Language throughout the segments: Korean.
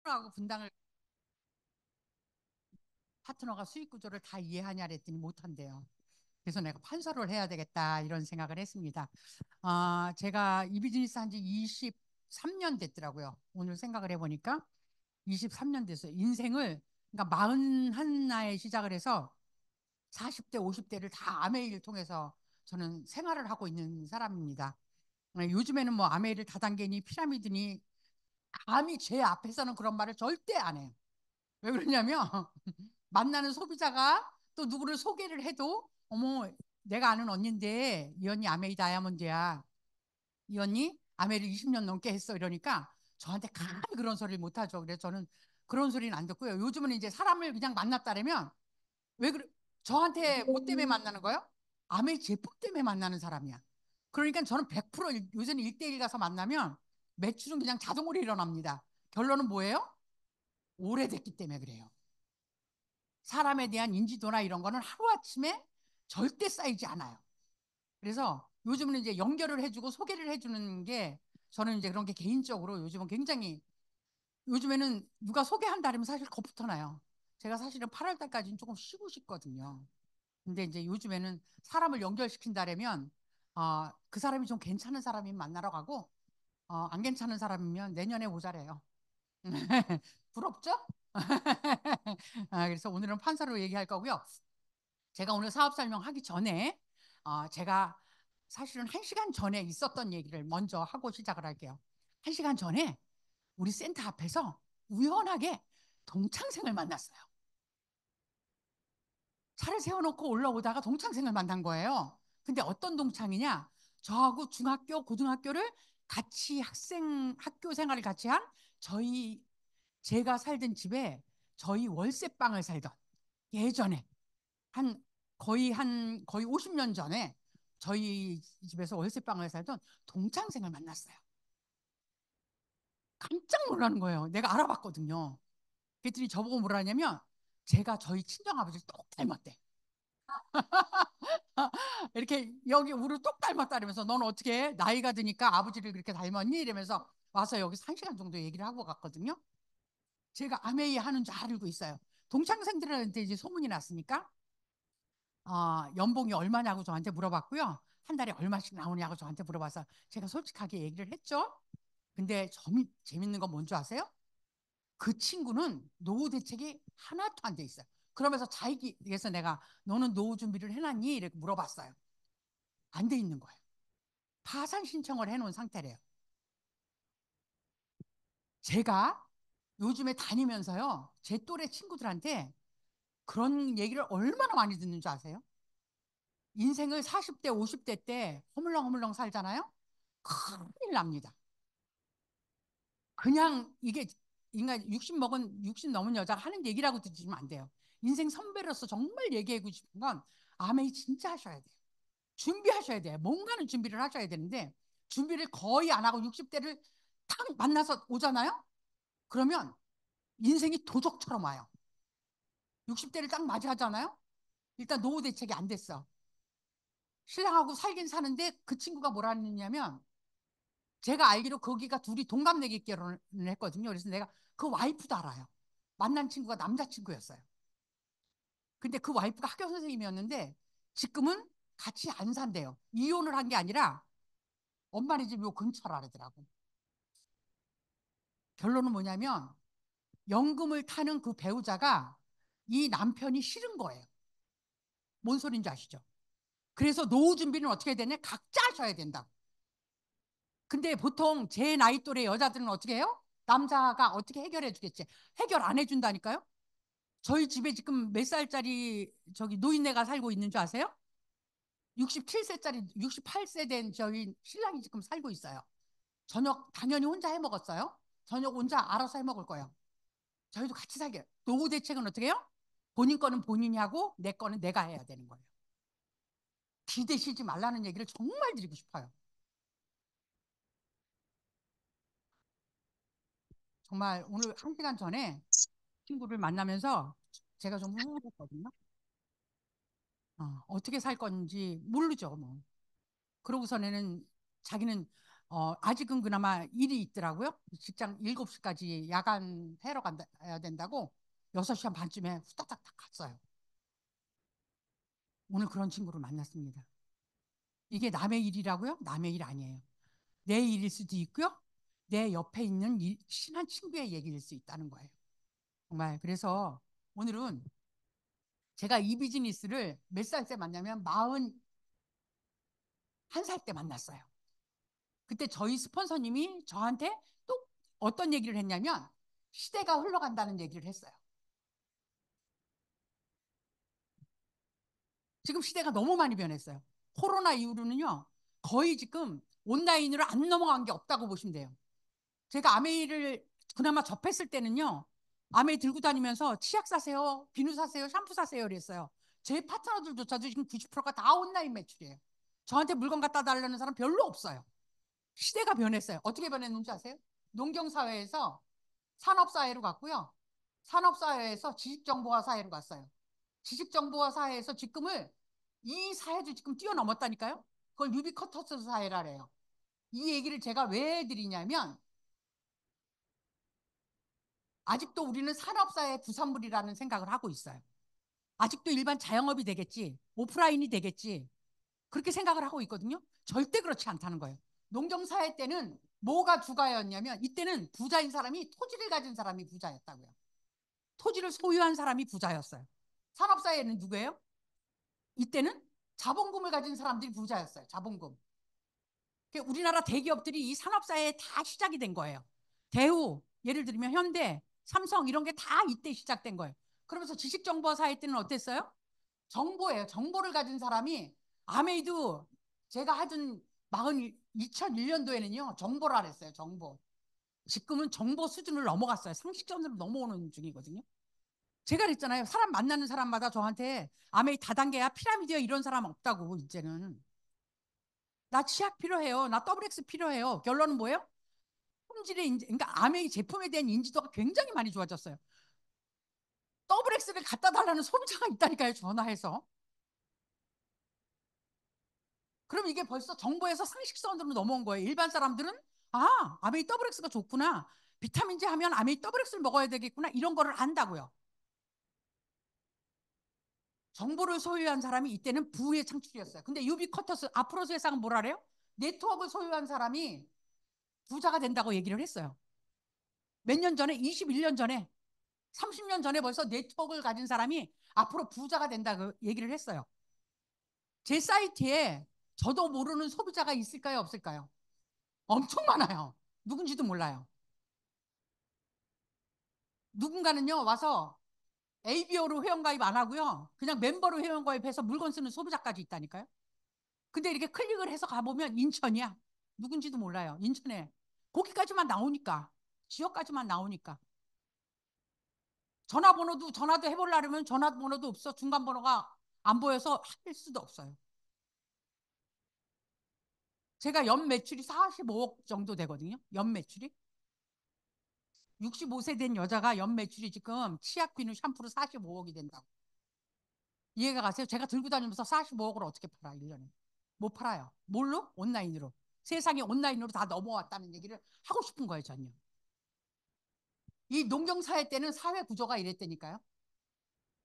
하고 분당을 파트너가 수익 구조를 다 이해하냐 그랬더니 못한대요. 그래서 내가 판서를 해야 되겠다 이런 생각을 했습니다. 제가 이 비즈니스 한지 23년 됐더라고요. 오늘 생각을 해보니까 23년 됐어요. 인생을 그러니까 41나에 시작을 해서 40대, 50대를 다 아메이를 통해서 저는 생활을 하고 있는 사람입니다. 요즘에는 뭐 아메이를 다단계니 피라미드니 감히 제 앞에서는 그런 말을 절대 안 해요. 왜 그러냐면 만나는 소비자가 또 누구를 소개를 해도 어머 내가 아는 언니인데 이 언니 아메이 다이아몬드야. 이 언니 아메이를 20년 넘게 했어 이러니까 저한테 감히 그런 소리를 못 하죠. 그래서 저는 그런 소리는 안 듣고요. 요즘은 이제 사람을 그냥 만났다라면 왜 그래 저한테 뭐 때문에 만나는 거예요? 아메이 제품 때문에 만나는 사람이야. 그러니까 저는 100% 요새는 1대1 가서 만나면 매출은 그냥 자동으로 일어납니다. 결론은 뭐예요? 오래됐기 때문에 그래요. 사람에 대한 인지도나 이런 거는 하루아침에 절대 쌓이지 않아요. 그래서 요즘은 이제 연결을 해주고 소개를 해주는 게 저는 이제 그런 게 개인적으로 요즘은 굉장히 요즘에는 누가 소개한다 그러면 사실 겁부터 나요. 제가 사실은 8월 달까지는 조금 쉬고 싶거든요. 근데 이제 요즘에는 사람을 연결시킨다면 그 사람이 좀 괜찮은 사람이면 만나러 가고 안 괜찮은 사람이면 내년에 오자래요. 부럽죠? 그래서 오늘은 판사로 얘기할 거고요. 제가 오늘 사업 설명하기 전에 제가 사실은 1시간 전에 있었던 얘기를 먼저 하고 시작을 할게요. 1시간 전에 우리 센터 앞에서 우연하게 동창생을 만났어요. 차를 세워놓고 올라오다가 동창생을 만난 거예요. 근데 어떤 동창이냐? 저하고 중학교, 고등학교를 같이 학교 생활을 같이 한 저희, 제가 살던 집에 저희 월세방을 살던 예전에 한 거의 50년 전에 저희 집에서 월세방을 살던 동창생을 만났어요. 깜짝 놀라는 거예요. 내가 알아봤거든요. 그랬더니 저보고 뭐라냐면 제가 저희 친정아버지를 똑 닮았대. 이렇게 여기 우리 똑 닮았다 그러면서 넌 어떻게 해? 나이가 드니까 아버지를 그렇게 닮았니? 이러면서 와서 여기서 1시간 정도 얘기를 하고 갔거든요. 제가 아메이 하는 줄 알고 있어요. 동창생들한테 이제 소문이 났으니까 연봉이 얼마냐고 저한테 물어봤고요. 한 달에 얼마씩 나오냐고 저한테 물어봐서 제가 솔직하게 얘기를 했죠. 근데 재밌는 건 뭔지 아세요? 그 친구는 노후 대책이 하나도 안 돼 있어요. 그러면서 자기에서 내가 너는 노후 준비를 해놨니? 이렇게 물어봤어요. 안 돼 있는 거예요. 파산 신청을 해놓은 상태래요. 제가 요즘에 다니면서요. 제 또래 친구들한테 그런 얘기를 얼마나 많이 듣는 줄 아세요? 인생을 40대, 50대 때 허물렁허물렁 살잖아요. 큰일 납니다. 그냥 이게 인간 60 넘은 여자가 하는 얘기라고 듣지면 안 돼요. 인생 선배로서 정말 얘기하고 싶은 건 아메이 진짜 하셔야 돼요. 준비하셔야 돼요. 뭔가는 준비를 하셔야 되는데 준비를 거의 안 하고 60대를 딱 만나서 오잖아요. 그러면 인생이 도적처럼 와요. 60대를 딱 맞이하잖아요. 일단 노후 대책이 안 됐어. 신랑하고 살긴 사는데 그 친구가 뭐라 했냐면 제가 알기로 거기가 둘이 동갑내기 결혼을 했거든요. 그래서 내가 그 와이프도 알아요. 만난 친구가 남자친구였어요. 근데 그 와이프가 학교 선생님이었는데 지금은 같이 안 산대요. 이혼을 한 게 아니라 엄마네 집 요 근처라더라고. 결론은 뭐냐면 연금을 타는 그 배우자가 이 남편이 싫은 거예요. 뭔 소린지 아시죠? 그래서 노후 준비는 어떻게 해야 되냐? 각자 하셔야 된다. 근데 보통 제 나이 또래 여자들은 어떻게 해요? 남자가 어떻게 해결해 주겠지? 해결 안 해준다니까요? 저희 집에 지금 몇 살짜리 저기 노인네가 살고 있는 줄 아세요? 67세짜리, 68세 된 저희 신랑이 지금 살고 있어요. 저녁 당연히 혼자 해 먹었어요. 저녁 혼자 알아서 해 먹을 거예요. 저희도 같이 살게요. 노후 대책은 어떻게 해요? 본인 거는 본인이 하고 내 거는 내가 해야 되는 거예요. 기대시지 말라는 얘기를 정말 드리고 싶어요. 정말 오늘 1시간 전에 친구를 만나면서 제가 좀 우울했거든요. 어떻게 살 건지 모르죠, 뭐. 그러고서는 자기는 아직은 그나마 일이 있더라고요. 직장 7시까지 야간 해러 가야 된다고 6시 한 반쯤에 후다닥 갔어요. 오늘 그런 친구를 만났습니다. 이게 남의 일이라고요? 남의 일 아니에요. 내 일일 수도 있고요. 내 옆에 있는 친한 친구의 얘기일 수 있다는 거예요. 정말 그래서 오늘은 제가 이 비즈니스를 몇 살 때 만나면 41살 때 만났어요. 그때 저희 스폰서님이 저한테 또 어떤 얘기를 했냐면 시대가 흘러간다는 얘기를 했어요. 지금 시대가 너무 많이 변했어요. 코로나 이후로는요, 거의 지금 온라인으로 안 넘어간 게 없다고 보시면 돼요. 제가 아메이를 그나마 접했을 때는요, 아메이 들고 다니면서 치약 사세요, 비누 사세요, 샴푸 사세요 그랬어요. 제 파트너들조차도 지금 90%가 다 온라인 매출이에요. 저한테 물건 갖다 달라는 사람 별로 없어요. 시대가 변했어요. 어떻게 변했는지 아세요? 농경사회에서 산업사회로 갔고요. 산업사회에서 지식정보화 사회로 갔어요. 지식정보화 사회에서 지금을 이 사회도 지금 뛰어넘었다니까요. 그걸 유비쿼터스 사회라래요. 이 얘기를 제가 왜 해드리냐면 아직도 우리는 산업사회 부산물이라는 생각을 하고 있어요. 아직도 일반 자영업이 되겠지, 오프라인이 되겠지, 그렇게 생각을 하고 있거든요. 절대 그렇지 않다는 거예요. 농경사회 때는 뭐가 주가였냐면 이때는 부자인 사람이 토지를 가진 사람이 부자였다고요. 토지를 소유한 사람이 부자였어요. 산업사회는 누구예요? 이때는 자본금을 가진 사람들이 부자였어요. 자본금. 우리나라 대기업들이 이 산업사회에 다 시작이 된 거예요. 대우, 예를 들면 현대, 삼성 이런 게 다 이때 시작된 거예요. 그러면서 지식정보 사회 때는 어땠어요? 정보예요. 정보를 가진 사람이 아메이도 제가 하던 2001년도에는요 정보라 그랬어요. 정보. 지금은 정보 수준을 넘어갔어요. 상식선으로 넘어오는 중이거든요. 제가 그랬잖아요. 사람 만나는 사람마다 저한테 아메이 다단계야 피라미드야 이런 사람 없다고. 이제는 나 치약 필요해요. 나 더블 X 필요해요. 결론은 뭐예요? 품질의 인지, 그러니까 아메이 제품에 대한 인지도가 굉장히 많이 좋아졌어요. 더블 X를 갖다 달라는 소비자가 있다니까요. 전화해서. 그럼 이게 벌써 정보에서 상식선으로 넘어온 거예요. 일반 사람들은 아메이 더블 X가 좋구나. 비타민제 하면 아메이 더블 X를 먹어야 되겠구나. 이런 거를 안다고요. 정보를 소유한 사람이 이때는 부의 창출이었어요. 근데 유비쿼터스 앞으로 세상은 뭐라 그래요? 네트워크를 소유한 사람이 부자가 된다고 얘기를 했어요. 몇 년 전에 21년 전에 30년 전에 벌써 네트워크를 가진 사람이 앞으로 부자가 된다고 얘기를 했어요. 제 사이트에 저도 모르는 소비자가 있을까요, 없을까요? 엄청 많아요. 누군지도 몰라요. 누군가는요 와서 ABO로 회원가입 안 하고요 그냥 멤버로 회원가입해서 물건 쓰는 소비자까지 있다니까요. 근데 이렇게 클릭을 해서 가보면 인천이야. 누군지도 몰라요. 인천에 거기까지만 나오니까, 지역까지만 나오니까. 전화도 해보려면 전화번호도 없어. 중간번호가 안 보여서 할 수도 없어요. 제가 연 매출이 45억 정도 되거든요. 연 매출이 65세 된 여자가 연 매출이 지금 치약 비누 샴푸로 45억이 된다고. 이해가 가세요? 제가 들고 다니면서 45억을 어떻게 팔아 1년에. 못 팔아요. 뭘로? 온라인으로. 세상이 온라인으로 다 넘어왔다는 얘기를 하고 싶은 거예요. 전혀. 이 농경사회 때는 사회 구조가 이랬다니까요.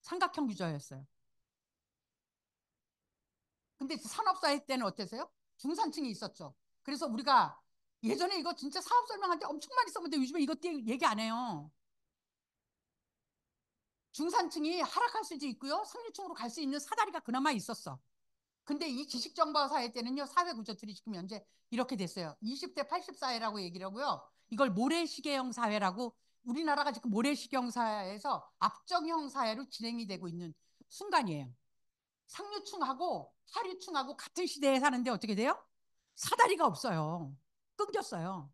삼각형 구조였어요. 근데 산업사회 때는 어땠어요? 중산층이 있었죠. 그래서 우리가 예전에 이거 진짜 사업 설명할 때 엄청 많이 썼는데 요즘에 이것 얘기 안 해요. 중산층이 하락할 수도 있고요. 상류층으로 갈 수 있는 사다리가 그나마 있었어. 근데 이 지식정보 사회 때는요, 사회 구조들이 지금 현재 이렇게 됐어요. 20대 80 사회라고 얘기를 하고요. 이걸 모래시계형 사회라고, 우리나라가 지금 모래시계형 사회에서 압정형 사회로 진행이 되고 있는 순간이에요. 상류층하고 하류층하고 같은 시대에 사는데 어떻게 돼요? 사다리가 없어요. 끊겼어요.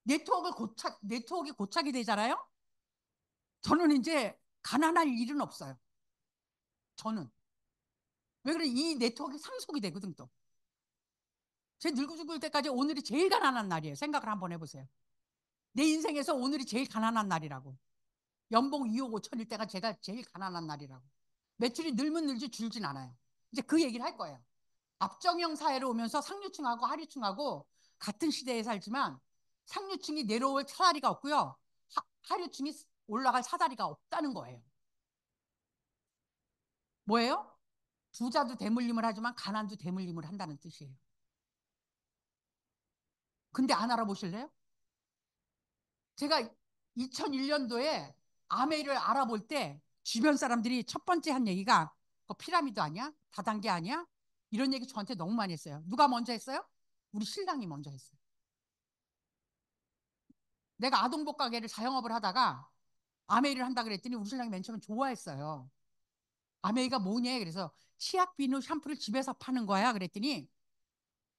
네트워크 고착이 되잖아요. 저는 이제 가난할 일은 없어요. 저는. 왜 그래? 이 네트워크 상속이 되거든 또. 제 늙어 죽을 때까지 오늘이 제일 가난한 날이에요. 생각을 한번 해보세요. 내 인생에서 오늘이 제일 가난한 날이라고. 연봉 2억 5천일 때가 제가 제일 가난한 날이라고. 매출이 늘면 늘지 줄진 않아요. 이제 그 얘기를 할 거예요. 압정형 사회로 오면서 상류층하고 하류층하고 같은 시대에 살지만 상류층이 내려올 사다리가 없고요. 하류층이 올라갈 사다리가 없다는 거예요. 뭐예요? 부자도 대물림을 하지만 가난도 대물림을 한다는 뜻이에요. 근데 안 알아보실래요? 제가 2001년도에 아메이를 알아볼 때 주변 사람들이 첫 번째 한 얘기가 그거 피라미드 아니야? 다단계 아니야? 이런 얘기 저한테 너무 많이 했어요. 누가 먼저 했어요? 우리 신랑이 먼저 했어요. 내가 아동복 가게를 자영업을 하다가 아메이를 한다 그랬더니 우리 신랑이 맨 처음에 좋아했어요. 아메이가 뭐냐? 그래서 치약 비누 샴푸를 집에서 파는 거야. 그랬더니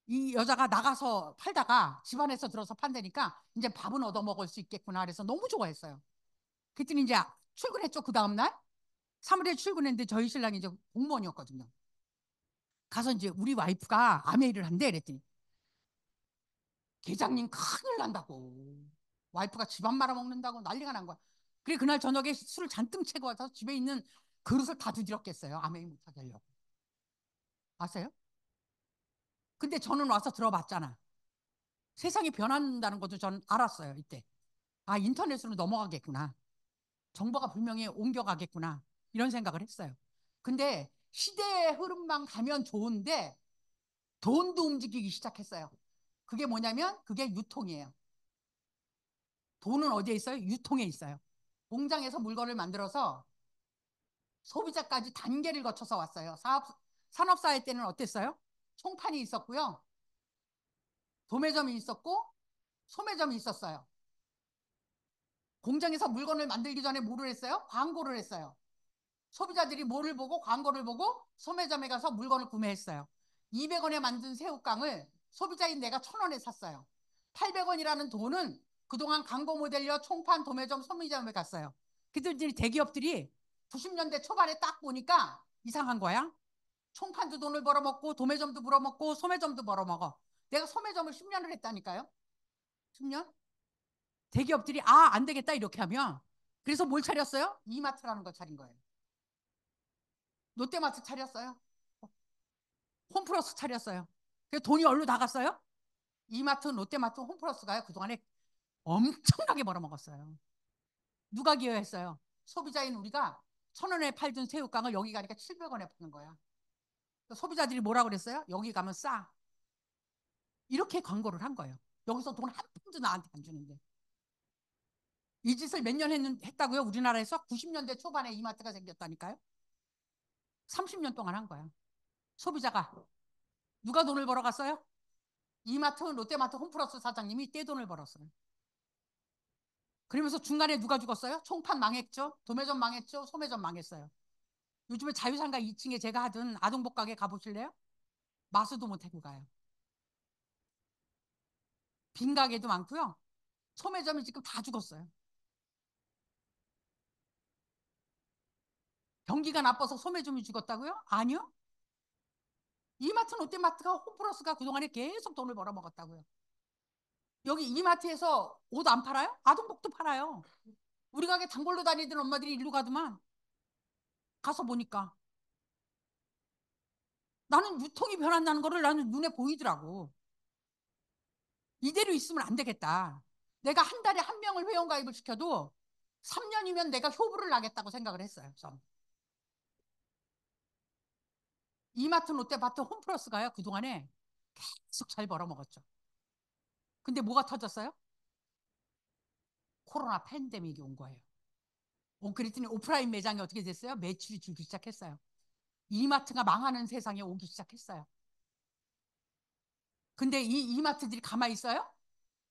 이 여자가 나가서 팔다가 집안에서 들어서 판다니까 이제 밥은 얻어 먹을 수 있겠구나. 그래서 너무 좋아했어요. 그랬더니 이제 출근했죠. 그 다음날 사무실에 출근했는데 저희 신랑이 이제 공무원이었거든요. 가서 이제 우리 와이프가 아메이를 한대. 그랬더니 계장님 큰일 난다고. 와이프가 집안 말아먹는다고 난리가 난 거야. 그래 그날 저녁에 술을 잔뜩 채고 와서 집에 있는 그릇을 다 두드렸겠어요. 아메이 못하게 하려고. 아세요? 근데 저는 와서 들어봤잖아. 세상이 변한다는 것도 전 알았어요. 이때. 아 인터넷으로 넘어가겠구나. 정보가 분명히 옮겨가겠구나. 이런 생각을 했어요. 근데 시대의 흐름만 가면 좋은데 돈도 움직이기 시작했어요. 그게 뭐냐면 그게 유통이에요. 돈은 어디에 있어요? 유통에 있어요. 공장에서 물건을 만들어서 소비자까지 단계를 거쳐서 왔어요. 산업사회 때는 어땠어요? 총판이 있었고요. 도매점이 있었고 소매점이 있었어요. 공장에서 물건을 만들기 전에 뭐를 했어요? 광고를 했어요. 소비자들이 뭐를 보고 광고를 보고 소매점에 가서 물건을 구매했어요. 200원에 만든 새우깡을 소비자인 내가 1,000원에 샀어요. 800원이라는 돈은 그동안 광고 모델료 총판 도매점 소매점에 갔어요. 그들이 대기업들이 90년대 초반에 딱 보니까 이상한 거야. 총판도 돈을 벌어먹고 도매점도 벌어먹고 소매점도 벌어먹어. 내가 소매점을 10년을 했다니까요. 10년? 대기업들이 안 되겠다 이렇게 하면 그래서 뭘 차렸어요? 이마트라는 걸 차린 거예요. 롯데마트 차렸어요. 홈플러스 차렸어요. 그래서 돈이 얼로 나갔어요? 이마트, 롯데마트, 홈플러스가요. 그동안에 엄청나게 벌어먹었어요. 누가 기여했어요? 소비자인 우리가 1,000원에 팔던 새우깡을 여기 가니까 700원에 파는 거야. 소비자들이 뭐라 그랬어요? 여기 가면 싸. 이렇게 광고를 한 거예요. 여기서 돈 한 푼도 나한테 안 주는데. 이 짓을 몇 년 했다고요? 우리나라에서 90년대 초반에 이마트가 생겼다니까요. 30년 동안 한 거야. 소비자가. 누가 돈을 벌어갔어요? 이마트, 롯데마트, 홈플러스 사장님이 떼돈을 벌었어요. 그러면서 중간에 누가 죽었어요? 총판 망했죠. 도매점 망했죠. 소매점 망했어요. 요즘에 자유상가 2층에 제가 하던 아동복 가게 가보실래요? 마수도 못하고 가요. 빈 가게도 많고요. 소매점이 지금 다 죽었어요. 경기가 나빠서 소매점이 죽었다고요? 아니요. 이마트, 롯데마트가 홈플러스가 그동안에 계속 돈을 벌어먹었다고요. 여기 이마트에서 옷 안 팔아요? 아동복도 팔아요. 우리 가게 단골로 다니던 엄마들이 일로 가더만 가서 보니까 나는 유통이 변한다는 거를 나는 눈에 보이더라고. 이대로 있으면 안 되겠다. 내가 한 달에 한 명을 회원가입을 시켜도 3년이면 내가 효부를 나겠다고 생각을 했어요. 전. 이마트, 롯데마트, 홈플러스가요. 그동안에 계속 잘 벌어먹었죠. 근데 뭐가 터졌어요? 코로나 팬데믹이 온 거예요. 그랬더니 오프라인 매장이 어떻게 됐어요? 매출이 줄기 시작했어요. 이마트가 망하는 세상에 오기 시작했어요. 근데 이 이마트들이 가만히 있어요?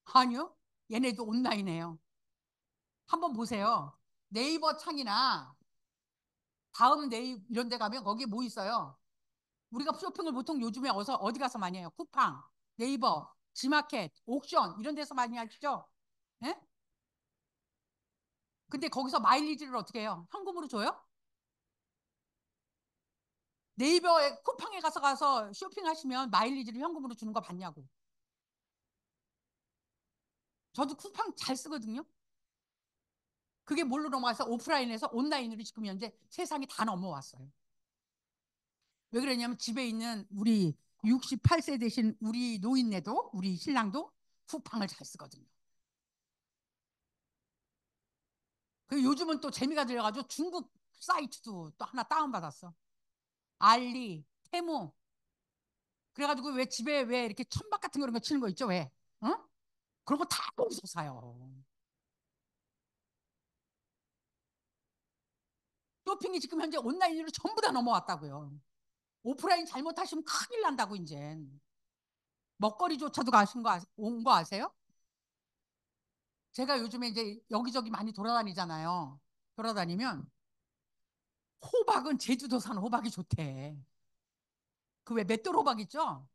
아니요. 얘네도 온라인이에요. 한번 보세요. 네이버 창이나 다음 이런 데 가면 거기에 뭐 있어요? 우리가 쇼핑을 보통 요즘에 어디 가서 많이 해요? 쿠팡, 네이버, 지마켓, 옥션 이런 데서 많이 하시죠? 예? 근데 거기서 마일리지를 어떻게 해요? 현금으로 줘요? 네이버에 쿠팡에 가서 쇼핑하시면 마일리지를 현금으로 주는 거 봤냐고. 저도 쿠팡 잘 쓰거든요. 그게 뭘로 넘어와서 오프라인에서 온라인으로 지금 현재 세상이 다 넘어왔어요. 왜 그러냐면 집에 있는 우리 68세 되신 우리 노인네도, 우리 신랑도 쿠팡을 잘 쓰거든요. 그 요즘은 또 재미가 들려가지고 중국 사이트도 또 하나 다운받았어. 알리, 테무. 그래가지고 왜 집에 왜 이렇게 천막 같은 거 이런 거 치는 거 있죠? 왜? 어? 그런 거 다 거기서 사요. 쇼핑이 지금 현재 온라인으로 전부 다 넘어왔다고요. 오프라인 잘못하시면 큰일 난다고 이제. 먹거리조차도 가신 거 온 거 아세요? 제가 요즘에 이제 여기저기 많이 돌아다니잖아요. 돌아다니면 호박은 제주도산 호박이 좋대. 그 왜 맷돌 호박 있죠?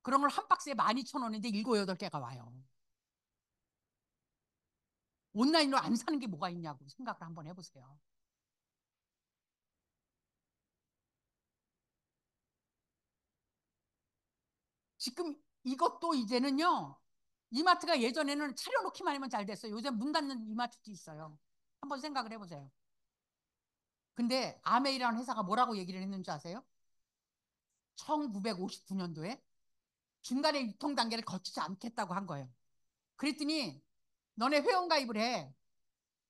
그런 걸 한 박스에 12,000원인데 7, 8개가 와요. 온라인으로 안 사는 게 뭐가 있냐고 생각을 한번 해보세요. 지금 이것도 이제는요. 이마트가 예전에는 차려놓기만 하면 잘 됐어요. 요새 문 닫는 이마트도 있어요. 한번 생각을 해보세요. 근데 아메이라는 회사가 뭐라고 얘기를 했는지 아세요? 1959년도에 중간에 유통 단계를 거치지 않겠다고 한 거예요. 그랬더니 너네 회원가입을 해.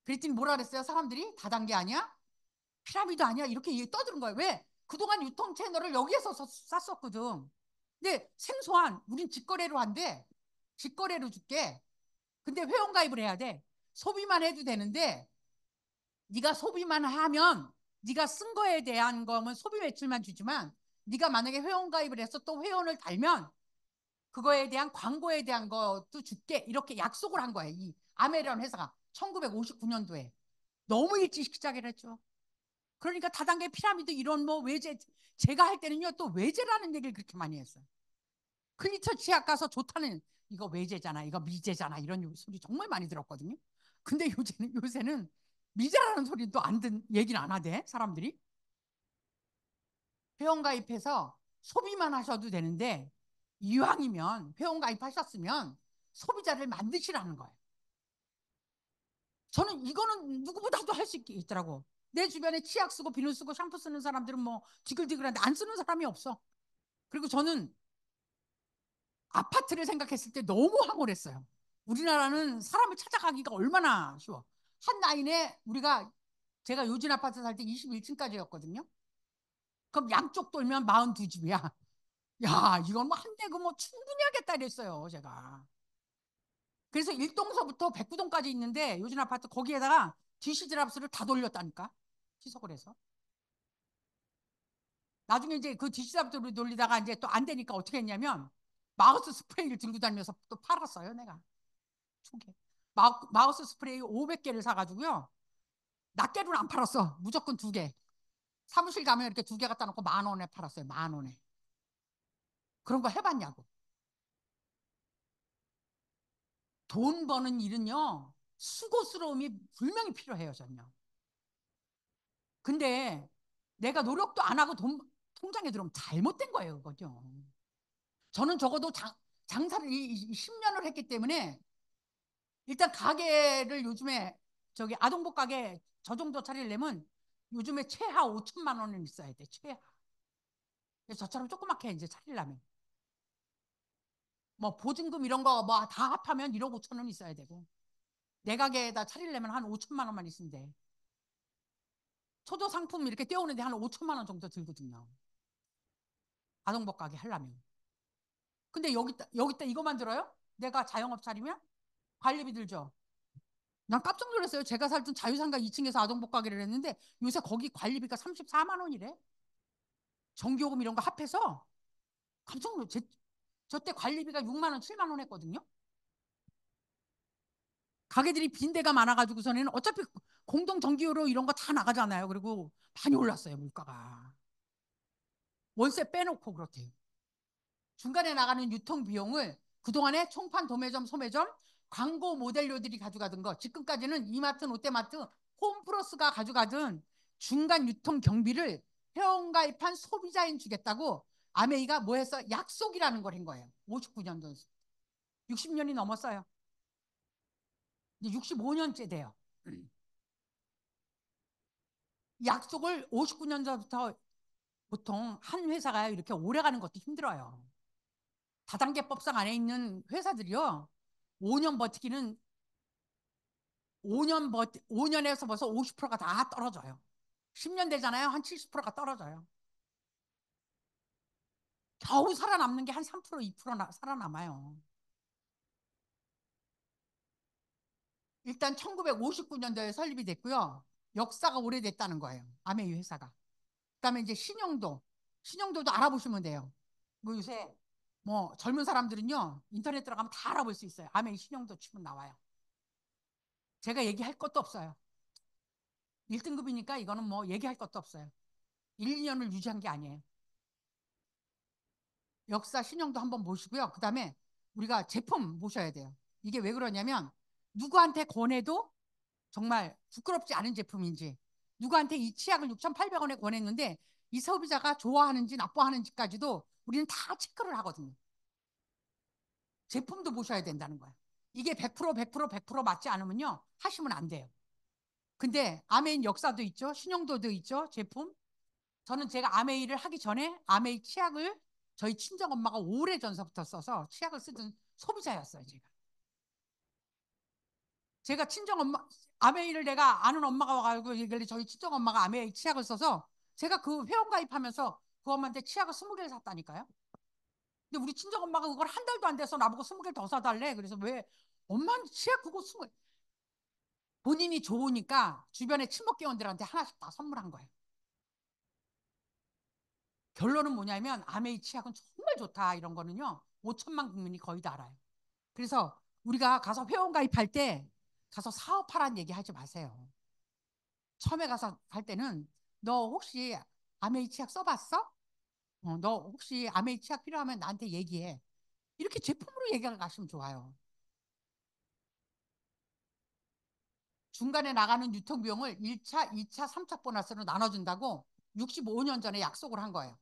그랬더니 뭐라 그랬어요? 사람들이 다단계 아니야? 피라미드 아니야? 이렇게 떠드는 거예요. 왜? 그동안 유통 채널을 여기에서 쌌었거든. 근데 생소한 우린 직거래로 한대. 직거래로 줄게. 근데 회원가입을 해야 돼. 소비만 해도 되는데 네가 소비만 하면 네가 쓴 거에 대한 거면 소비 매출만 주지만 네가 만약에 회원가입을 해서 또 회원을 달면 그거에 대한 광고에 대한 것도 줄게 이렇게 약속을 한 거예요. 이 아메리라는 회사가 1959년도에 너무 일찍 시작을 했죠. 그러니까 다단계 피라미드 이런 뭐 외제 제가 할 때는요 또 외제라는 얘기를 그렇게 많이 했어요. 클리처 치약 가서 좋다는 이거 외제잖아 이거 미제잖아 이런 소리 정말 많이 들었거든요. 근데 요새는 미제라는 소리도 또안듣 얘기는 안 하대 사람들이. 회원가입해서 소비만 하셔도 되는데 이왕이면 회원가입하셨으면 소비자를 만드시라는 거예요. 저는 이거는 누구보다도 할 수 있더라고. 내 주변에 치약 쓰고 비누 쓰고 샴푸 쓰는 사람들은 뭐 지글지글한데 안 쓰는 사람이 없어. 그리고 저는 아파트를 생각했을 때 너무 황홀했어요. 우리나라는 사람을 찾아가기가 얼마나 쉬워. 한 라인에 우리가 제가 요진 아파트 살 때 21층까지였거든요. 그럼 양쪽 돌면 42집이야. 야, 이건 뭐 한 대 그 뭐 충분히 하겠다 이랬어요, 제가. 그래서 일동서부터 백구동까지 있는데 요진 아파트 거기에다가 DC 드랍스를 다 돌렸다니까. 시석을 해서. 나중에 이제 그 DC 드랍스를 돌리다가 이제 또 안 되니까 어떻게 했냐면 마우스 스프레이를 들고 다니면서 또 팔았어요, 내가. 초기에. 마우스 스프레이 500개를 사가지고요. 낱개로는 안 팔았어. 무조건 두 개. 사무실 가면 이렇게 두 개 갖다 놓고 10,000원에 팔았어요. 10,000원에. 그런 거 해봤냐고. 돈 버는 일은요. 수고스러움이 분명히 필요해요, 전요. 근데 내가 노력도 안 하고 통장에 들어오면 잘못된 거예요, 그거죠. 저는 적어도 장사를 10년을 했기 때문에 일단 가게를 요즘에 저기 아동복 가게 저 정도 차리려면 요즘에 최하 5천만 원은 있어야 돼, 최하. 그래서 저처럼 조그맣게 이제 차리려면 뭐 보증금 이런 거 뭐 다 합하면 1억 5천 원 있어야 되고 내 가게에다 차리려면 한 5천만 원만 있으면 돼. 초도 상품 이렇게 떼오는데 한 5천만 원 정도 들거든요. 아동복 가게 하려면. 근데 여기다 이거만 들어요? 내가 자영업 차리면 관리비 들죠. 난 깜짝 놀랐어요. 제가 살던 자유상가 2층에서 아동복 가게를 했는데 요새 거기 관리비가 34만 원이래. 전기요금 이런 거 합해서 깜짝 놀랐어요. 저때 관리비가 6만 원, 7만 원 했거든요. 가게들이 빈대가 많아가지고서는 어차피 공동 전기요로 이런 거 다 나가잖아요. 그리고 많이 올랐어요, 물가가. 월세 빼놓고 그렇대요. 중간에 나가는 유통 비용을 그동안에 총판, 도매점, 소매점, 광고 모델료들이 가져가던 거 지금까지는 이마트, 롯데마트, 홈플러스가 가져가던 중간 유통 경비를 회원가입한 소비자인 주겠다고 아메이가 뭐 해서 약속이라는 걸 한 거예요. 59년도 60년이 넘었어요. 이제 65년째 돼요. 약속을 59년 전부터 보통 한 회사가 이렇게 오래 가는 것도 힘들어요. 다단계법상 안에 있는 회사들이요. 5년 버티기는 5년에서 벌써 50%가 다 떨어져요. 10년 되잖아요. 한 70%가 떨어져요. 겨우 살아남는 게 한 3%, 2% 살아남아요. 일단 1959년도에 설립이 됐고요. 역사가 오래됐다는 거예요. 아메이 회사가. 그다음에 이제 신용도도 알아보시면 돼요. 뭐 요새 뭐 젊은 사람들은요 인터넷 들어가면 다 알아볼 수 있어요. 아메이 신용도 치면 나와요. 제가 얘기할 것도 없어요. 1등급이니까 이거는 뭐 얘기할 것도 없어요. 1, 2년을 유지한 게 아니에요. 역사 신용도 한번 보시고요. 그다음에 우리가 제품 보셔야 돼요. 이게 왜 그러냐면 누구한테 권해도 정말 부끄럽지 않은 제품인지, 누구한테 이 치약을 6,800원에 권했는데 이 소비자가 좋아하는지 나빠하는지까지도 우리는 다 체크를 하거든요. 제품도 보셔야 된다는 거예요. 이게 100% 100% 100% 맞지 않으면요 하시면 안 돼요. 근데 아메인 역사도 있죠, 신용도도 있죠, 제품. 저는 제가 아메이를 하기 전에 아메이 치약을 저희 친정 엄마가 오래 전서부터 써서 치약을 쓰던 소비자였어요. 제가 친정 엄마 아메이를 내가 아는 엄마가 와가지고 얘기를 저희 친정 엄마가 아메이 치약을 써서 제가 그 회원 가입하면서 그 엄마한테 치약을 20개를 샀다니까요. 근데 우리 친정 엄마가 그걸 한 달도 안 돼서 나보고 20개를 더 사달래. 그래서 왜 엄마는 치약 그거 20개 본인이 좋으니까 주변에 친목계원들한테 하나씩 다 선물한 거예요. 결론은 뭐냐면 아메이 치약은 정말 좋다 이런 거는요 5천만 국민이 거의 다 알아요. 그래서 우리가 가서 회원 가입할 때 가서 사업하라는 얘기 하지 마세요. 처음에 가서 할 때는 너 혹시 아메이 치약 써봤어? 너 혹시 아메이 치약 필요하면 나한테 얘기해. 이렇게 제품으로 얘기를 가시면 좋아요. 중간에 나가는 유통비용을 1차, 2차, 3차 보너스로 나눠준다고 65년 전에 약속을 한 거예요.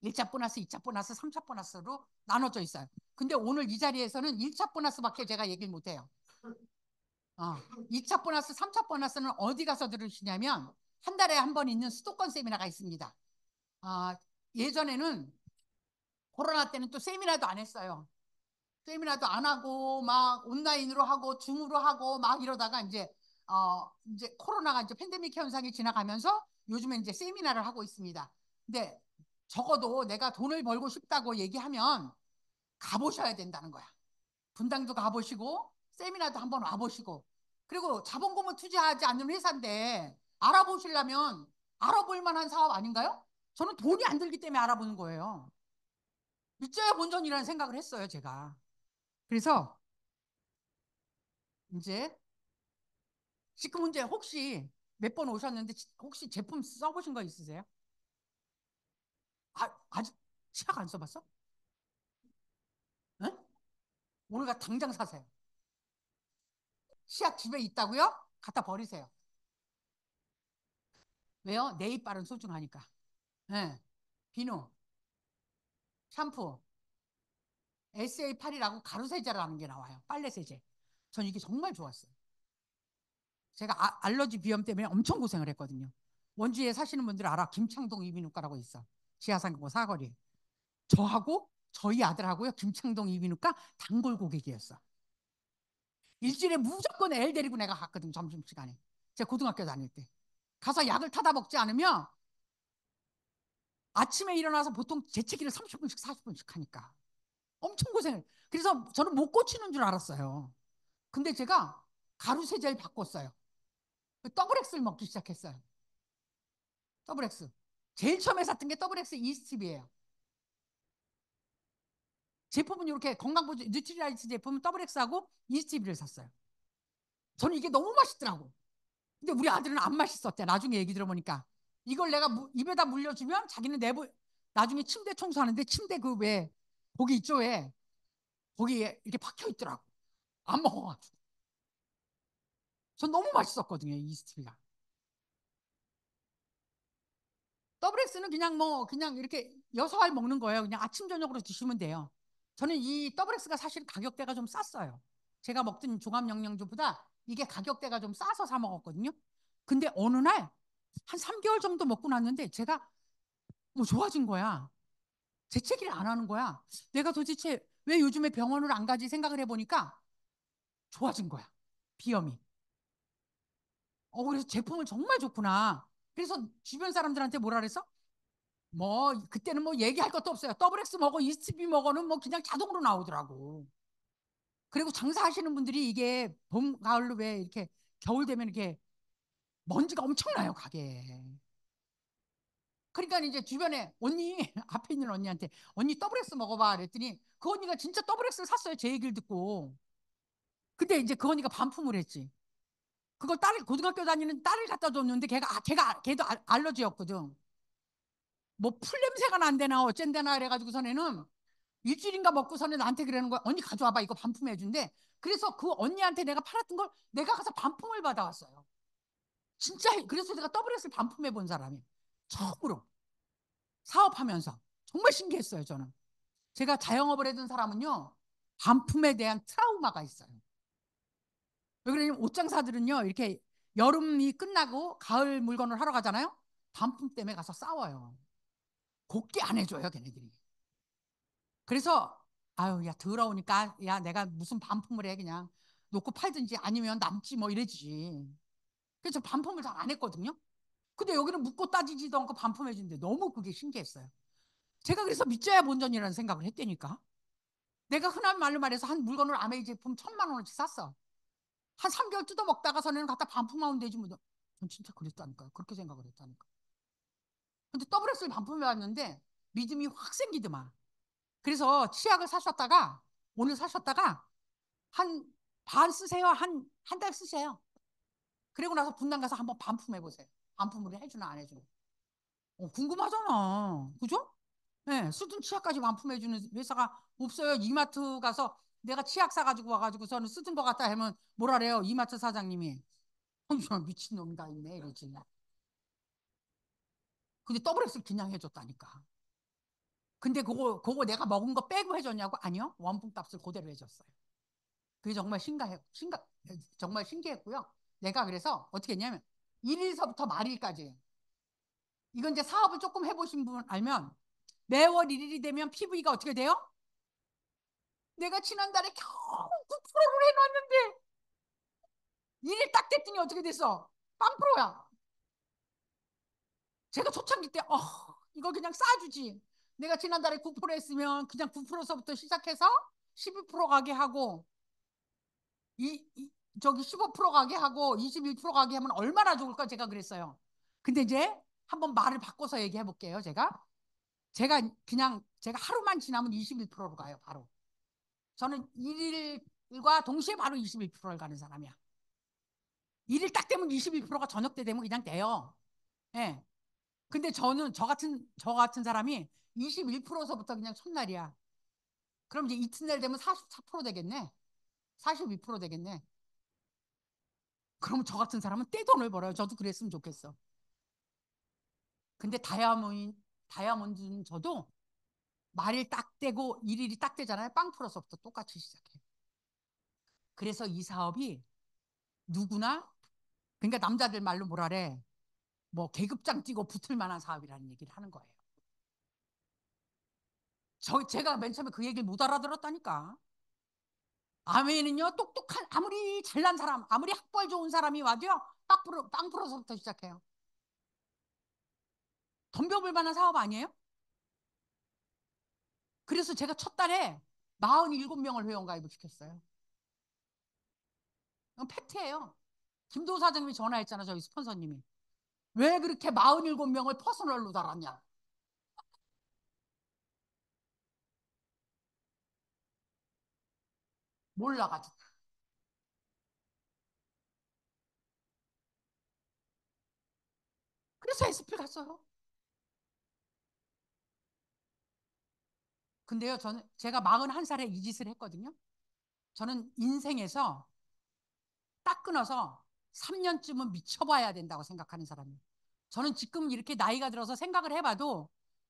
1차 보너스, 2차 보너스, 3차 보너스로 나눠져 있어요. 근데 오늘 이 자리에서는 1차 보너스밖에 제가 얘기를 못해요. 2차 보너스, 3차 보너스는 어디 가서 들으시냐면 한 달에 한 번 있는 수도권 세미나가 있습니다. 아, 예전에는 코로나 때는 또 세미나도 안 했어요. 세미나도 안 하고 막 온라인으로 하고 줌으로 하고 막 이러다가 이제 코로나가 이제 팬데믹 현상이 지나가면서 요즘에 이제 세미나를 하고 있습니다. 근데 적어도 내가 돈을 벌고 싶다고 얘기하면 가보셔야 된다는 거야. 분당도 가보시고 세미나도 한번 와보시고 그리고 자본금을 투자하지 않는 회사인데 알아보시려면 알아볼 만한 사업 아닌가요? 저는 돈이 안 들기 때문에 알아보는 거예요. 일제야 본전이라는 생각을 했어요, 제가. 그래서 이제 지금 이제 혹시 몇 번 오셨는데 혹시 제품 써보신 거 있으세요? 아직 치약 안 써봤어? 응? 오늘 가 당장 사세요. 치약 집에 있다고요? 갖다 버리세요. 왜요? 내 이빨은 소중하니까. 네. 비누, 샴푸, SA8이라고 가루세제라는 게 나와요. 빨래세제. 전 이게 정말 좋았어요. 제가 알러지 비염 때문에 엄청 고생을 했거든요. 원주에 사시는 분들 알아. 김창동 이비인후과라고 있어. 지하상가 사거리. 저하고 저희 아들하고요. 김창동 이비인후과 단골 고객이었어. 일주일에 무조건 애 데리고 내가 갔거든. 점심시간에. 제가 고등학교 다닐 때. 가서 약을 타다 먹지 않으면 아침에 일어나서 보통 재채기를 30분씩 40분씩 하니까. 엄청 고생을. 그래서 저는 못 고치는 줄 알았어요. 근데 제가 가루 세제를 바꿨어요. 더블엑스를 먹기 시작했어요. 더블엑스. 제일 처음에 샀던 게 더블엑스 이스팁이에요. 제품은 이렇게 건강보조 뉴트리라이트 제품은 더블엑스하고 이스팁을 샀어요. 저는 이게 너무 맛있더라고. 근데 우리 아들은 안 맛있었대. 나중에 얘기 들어보니까 이걸 내가 입에다 물려주면 자기는 나중에 침대 청소하는데 침대 그 왜 거기 있죠, 왜 거기에 이렇게 박혀 있더라고. 안 먹어가지고. 전 너무 맛있었거든요, 이스티비가. 더블엑스는 그냥 뭐 그냥 이렇게 6알 먹는 거예요. 그냥 아침 저녁으로 드시면 돼요. 저는 이 더블엑스가 사실 가격대가 좀 쌌어요. 제가 먹던 종합영양제보다 이게 가격대가 좀 싸서 사 먹었거든요. 근데 어느 날 한 3개월 정도 먹고 났는데 제가 뭐 좋아진 거야. 재채기를 안 하는 거야. 내가 도대체 왜 요즘에 병원을 안 가지 생각을 해보니까 좋아진 거야. 비염이. 그래서 제품을 정말 좋구나. 그래서 주변 사람들한테 뭐라 그랬어? 뭐 그때는 뭐 얘기할 것도 없어요. 더블 X 먹어, 이스트비 먹어는 뭐 그냥 자동으로 나오더라고. 그리고 장사하시는 분들이 이게 봄, 가을로 왜 이렇게 겨울 되면 이렇게 먼지가 엄청나요, 가게에. 그러니까 이제 주변에 언니 앞에 있는 언니한테 언니 더블 X 먹어봐 그랬더니 그 언니가 진짜 더블 X를 샀어요. 제 얘기를 듣고. 근데 이제 그 언니가 반품을 했지. 그걸 딸 고등학교 다니는 딸을 갖다 줬는데 걔도 알러지였거든. 뭐 풀냄새가 난대나 어쩐대나 그래가지고서는 일주일인가 먹고서는 나한테 그러는 거야. 언니 가져와봐 이거 반품해 준대. 그래서 그 언니한테 내가 팔았던 걸 내가 가서 반품을 받아왔어요. 진짜 그래서 내가 더블 S를 반품해 본 사람이 처음으로 사업하면서 정말 신기했어요. 저는 제가 자영업을 해둔 사람은요 반품에 대한 트라우마가 있어요. 왜 그러냐면 옷장사들은요 이렇게 여름이 끝나고 가을 물건을 하러 가잖아요. 반품 때문에 가서 싸워요. 곱게 안 해줘요 걔네들이. 그래서 아유 야 더러우니까 야 내가 무슨 반품을 해 그냥 놓고 팔든지 아니면 남지 뭐 이래지. 그래서 반품을 잘 안 했거든요. 근데 여기는 묻고 따지지도 않고 반품해 준대. 너무 그게 신기했어요. 제가 그래서 믿져야 본전이라는 생각을 했다니까. 내가 흔한 말로 말해서 한 물건을 아메이 제품 1,000만 원어치 샀어. 한 3개월 뜯어 먹다가서는 갖다 반품하면 되지 뭐. 전 진짜 그랬다니까요. 그렇게 생각을 했다니까. 근데 WS를 반품해 왔는데 믿음이 확 생기더만. 그래서 치약을 사셨다가 오늘 사셨다가 한 반 쓰세요. 한 달 쓰세요. 그리고 나서 분당 가서 한번 반품해 보세요. 반품을 해주나 안 해주나. 궁금하잖아. 그죠? 네, 쓰던 치약까지 반품해 주는 회사가 없어요. 이마트 가서 내가 치약 사가지고 와가지고서는 쓰던 거 같다 하면 뭐라래요? 이마트 사장님이. 미친놈이 다 있네 이러지. 근데 더블 X를 그냥 해줬다니까. 근데 그거 내가 먹은 거 빼고 해줬냐고? 아니요. 원품 값을 그대로 해줬어요. 그게 정말 정말 신기했고요. 내가 그래서 어떻게 했냐면 1일서부터 말일까지 이건 이제 사업을 조금 해보신 분 알면 매월 1일이 되면 PV가 어떻게 돼요? 내가 지난달에 겨우 9%를 해놨는데 1일 딱 됐더니 어떻게 됐어? 0%야. 제가 초창기 때 이거 그냥 싸주지. 내가 지난달에 9% 했으면 그냥 9%서부터 시작해서 12% 가게 하고 저기 15% 가게 하고 21% 가게 하면 얼마나 좋을까 제가 그랬어요. 근데 이제 한번 말을 바꿔서 얘기해 볼게요. 제가 그냥 제가 하루만 지나면 21%로 가요. 바로. 저는 1일과 동시에 바로 21%를 가는 사람이야. 1일 딱 되면 21%가 저녁 때 되면 그냥 돼요. 예. 근데 저 같은 사람이 21%서부터 그냥 첫날이야. 그럼 이제 이튿날 되면 44% 되겠네. 42% 되겠네. 그럼 저 같은 사람은 떼돈을 벌어요. 저도 그랬으면 좋겠어. 근데 다이아몬드는 저도 말일 딱 되고 일일이 딱 되잖아요. 빵 풀어서부터 똑같이 시작해요. 그래서 이 사업이 누구나 그러니까 남자들 말로 뭐라래 뭐 계급장 뛰고 붙을 만한 사업이라는 얘기를 하는 거예요. 제가 맨 처음에 그 얘기를 못 알아들었다니까. 아메는요 똑똑한 아무리 잘난 사람 아무리 학벌 좋은 사람이 와도요 빵 풀어서부터 시작해요. 덤벼볼 만한 사업 아니에요? 그래서 제가 첫 달에 47명을 회원가입을 시켰어요. 이건 팩트예요. 김도 사장님이 전화했잖아 저희 스폰서님이. 왜 그렇게 47명을 퍼스널로 달았냐. 몰라가지고. 그래서 SP를 갔어요. 근데요 제가 41살에 이 짓을 했거든요. 저는 인생에서 딱 끊어서 3년쯤은 미쳐봐야 된다고 생각하는 사람이에요. 저는 지금 이렇게 나이가 들어서 생각을 해봐도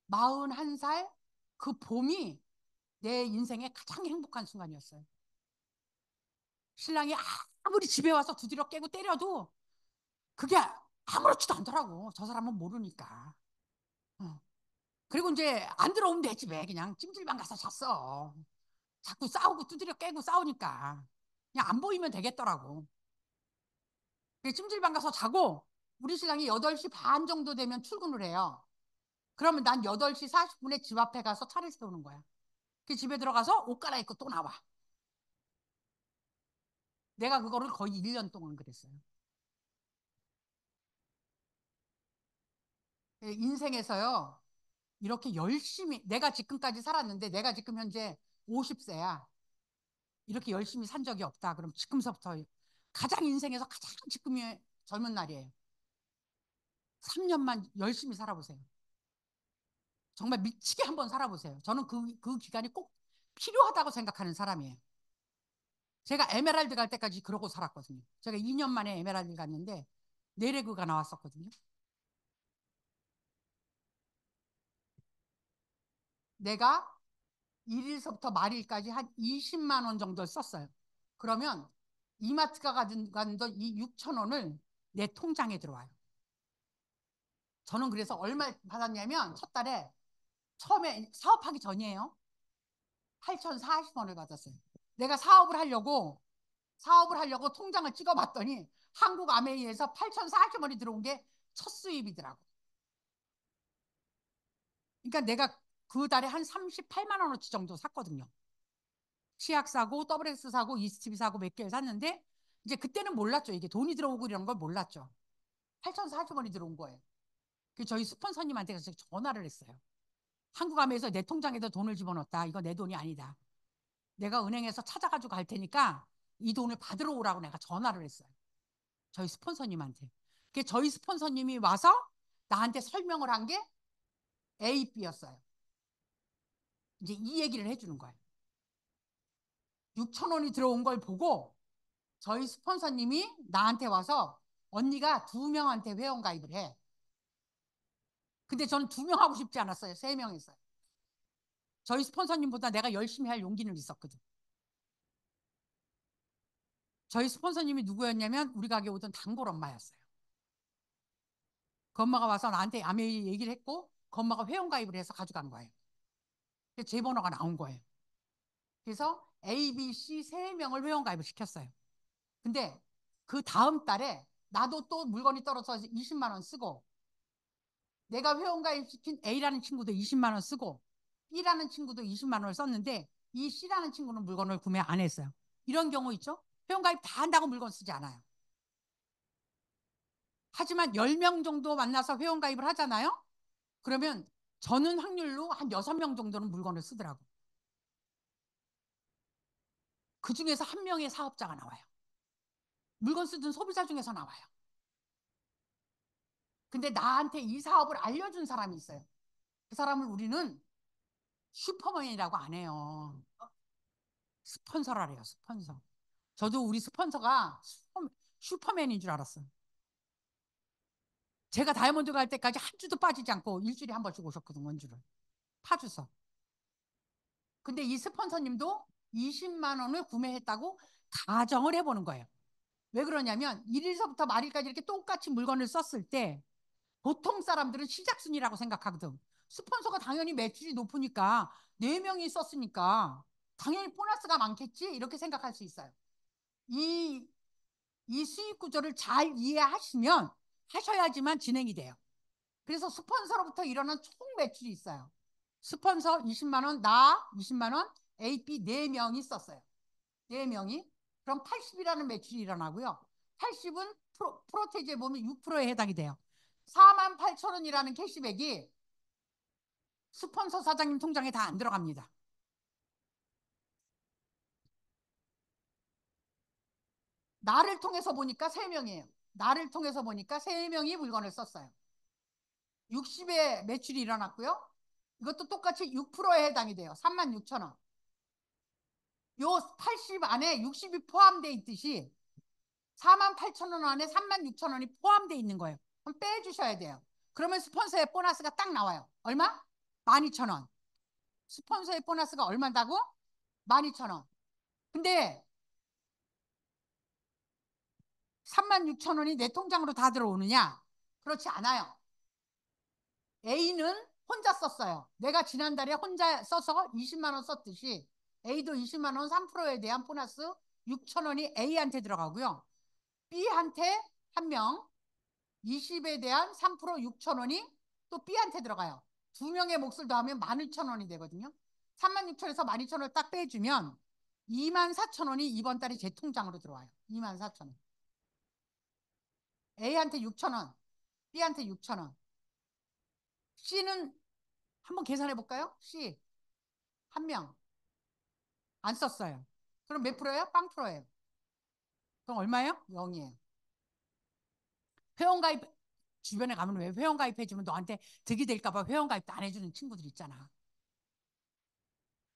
41살 그 봄이 내 인생의 가장 행복한 순간이었어요. 신랑이 아무리 집에 와서 두드려 깨고 때려도 그게 아무렇지도 않더라고. 저 사람은 모르니까. 어. 그리고 이제 안 들어오면 되지 왜 그냥 찜질방 가서 잤어. 자꾸 싸우고 두드려 깨고 싸우니까 그냥 안 보이면 되겠더라고. 그래서 찜질방 가서 자고 우리 신랑이 8시 반 정도 되면 출근을 해요. 그러면 난 8시 40분에 집 앞에 가서 차를 세우는 거야. 그 집에 들어가서 옷 갈아입고 또 나와. 내가 그거를 거의 1년 동안 그랬어요. 예, 인생에서요. 이렇게 열심히 내가 지금까지 살았는데 내가 지금 현재 50세야. 이렇게 열심히 산 적이 없다. 그럼 지금서부터 가장 인생에서 가장 지금이 젊은 날이에요. 3년만 열심히 살아보세요. 정말 미치게 한번 살아보세요. 저는 그 기간이 꼭 필요하다고 생각하는 사람이에요. 제가 에메랄드 갈 때까지 그러고 살았거든요. 제가 2년 만에 에메랄드 갔는데 내레그가 나왔었거든요. 내가 1일서부터 말일까지 한 20만 원 정도 썼어요. 그러면 이마트가 가진 이 6천 원을 내 통장에 들어와요. 저는 그래서 얼마 받았냐면 첫 달에 처음에 사업하기 전이에요. 8,040원을 받았어요. 내가 사업을 하려고 통장을 찍어봤더니 한국 아메이에서 8,040원이 들어온 게 첫 수입이더라고. 그러니까 내가 그 달에 한 38만 원어치 정도 샀거든요. 치약 사고 더블엑스 사고 이스티비 사고 몇 개를 샀는데 이제 그때는 몰랐죠. 이게 돈이 들어오고 이런 걸 몰랐죠. 8,040원이 들어온 거예요. 그래서 저희 스폰서님한테 가서 전화를 했어요. 한국암에서 내 통장에다 돈을 집어넣었다. 이거 내 돈이 아니다. 내가 은행에서 찾아가지고 갈 테니까 이 돈을 받으러 오라고 내가 전화를 했어요. 저희 스폰서님한테. 그 저희 스폰서님이 와서 나한테 설명을 한 게 A, B였어요. 이제 이 얘기를 해주는 거예요. 6천 원이 들어온 걸 보고 저희 스폰서님이 나한테 와서 언니가 2명한테 회원가입을 해. 근데 저는 2명 하고 싶지 않았어요. 3명 했어요. 저희 스폰서님보다 내가 열심히 할 용기는 있었거든. 저희 스폰서님이 누구였냐면 우리 가게 오던 단골 엄마였어요. 그 엄마가 와서 나한테 아메 얘기를 했고 그 엄마가 회원가입을 해서 가져간 거예요. 제 번호가 나온 거예요. 그래서 A, B, C 3명을 회원가입을 시켰어요. 근데 그 다음 달에 나도 또 물건이 떨어져서 20만 원 쓰고 내가 회원가입 시킨 A라는 친구도 20만 원 쓰고 B라는 친구도 20만 원을 썼는데 이 C라는 친구는 물건을 구매 안 했어요. 이런 경우 있죠? 회원가입 다 한다고 물건 쓰지 않아요. 하지만 10명 정도 만나서 회원가입을 하잖아요? 그러면 저는 확률로 한 6명 정도는 물건을 쓰더라고. 그 중에서 한 명의 사업자가 나와요. 물건 쓰던 소비자 중에서 나와요. 근데 나한테 이 사업을 알려준 사람이 있어요. 그 사람을 우리는 슈퍼맨이라고 안 해요. 스폰서라래요, 스폰서. 저도 우리 스폰서가 슈퍼맨인 줄 알았어요. 제가 다이아몬드 갈 때까지 한 주도 빠지지 않고 일주일에 한 번씩 오셨거든, 원주를. 파주서. 근데 이 스폰서님도 20만 원을 구매했다고 가정을 해보는 거예요. 왜 그러냐면 1일서부터 말일까지 이렇게 똑같이 물건을 썼을 때 보통 사람들은 시작순이라고 생각하거든. 스폰서가 당연히 매출이 높으니까 4명이 썼으니까 당연히 보너스가 많겠지 이렇게 생각할 수 있어요. 이, 이 수익 구조를 잘 이해하시면 하셔야지만 진행이 돼요. 그래서 스폰서로부터 일어난 총 매출이 있어요. 스폰서 20만 원, 나 20만 원, A, B 4명이 썼어요. 4명이. 그럼 80이라는 매출이 일어나고요. 80은 프로테이지에 보면 6%에 해당이 돼요. 4만 8천 원이라는 캐시백이 스폰서 사장님 통장에 다 안 들어갑니다. 나를 통해서 보니까 3명이에요. 나를 통해서 보니까 3명이 물건을 썼어요. 60에 매출이 일어났고요. 이것도 똑같이 6%에 해당이 돼요. 3만 6천 원. 요 80 안에 60이 포함되어 있듯이 4만 8천 원 안에 3만 6천 원이 포함되어 있는 거예요. 그럼 빼주셔야 돼요. 그러면 스폰서의 보너스가 딱 나와요. 얼마? 12,000원. 스폰서의 보너스가 얼마다고? 12,000원. 근데 3만 6천 원이 내 통장으로 다 들어오느냐? 그렇지 않아요. A는 혼자 썼어요. 내가 지난달에 혼자 써서 20만 원 썼듯이 A도 20만 원 3%에 대한 보너스 6천 원이 A한테 들어가고요. B한테 한 명 20에 대한 3% 6천 원이 또 B한테 들어가요. 두 명의 몫을 더하면 12,000원이 되거든요. 36,000원에서 12,000원을 딱 빼주면 24,000원이 이번 달에 제 통장으로 들어와요. 24,000원. A한테 6,000원, B한테 6,000원. C는 한번 계산해 볼까요? C 한 명 안 썼어요. 그럼 몇 프로예요? 빵 프로예요. 그럼 얼마예요? 0이에요. 회원가입 주변에 가면 왜 회원가입해주면 너한테 득이 될까봐 회원가입도 안 해주는 친구들 있잖아.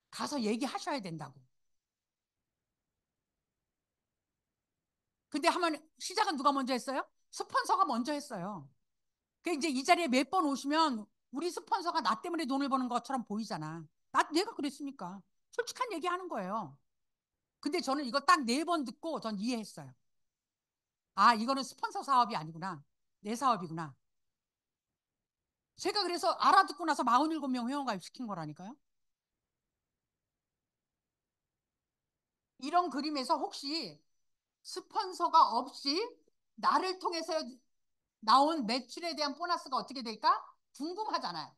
가서 얘기하셔야 된다고. 근데 하면 시작은 누가 먼저 했어요? 스폰서가 먼저 했어요. 그 이제 이 자리에 몇 번 오시면 우리 스폰서가 나 때문에 돈을 버는 것처럼 보이잖아. 내가 그랬습니까? 솔직한 얘기 하는 거예요. 근데 저는 이거 딱 네 번 듣고 전 이해했어요. 아, 이거는 스폰서 사업이 아니구나. 내 사업이구나. 제가 그래서 알아듣고 나서 47명 회원가입 시킨 거라니까요. 이런 그림에서 혹시 스폰서가 없이 나를 통해서 나온 매출에 대한 보너스가 어떻게 될까? 궁금하잖아요.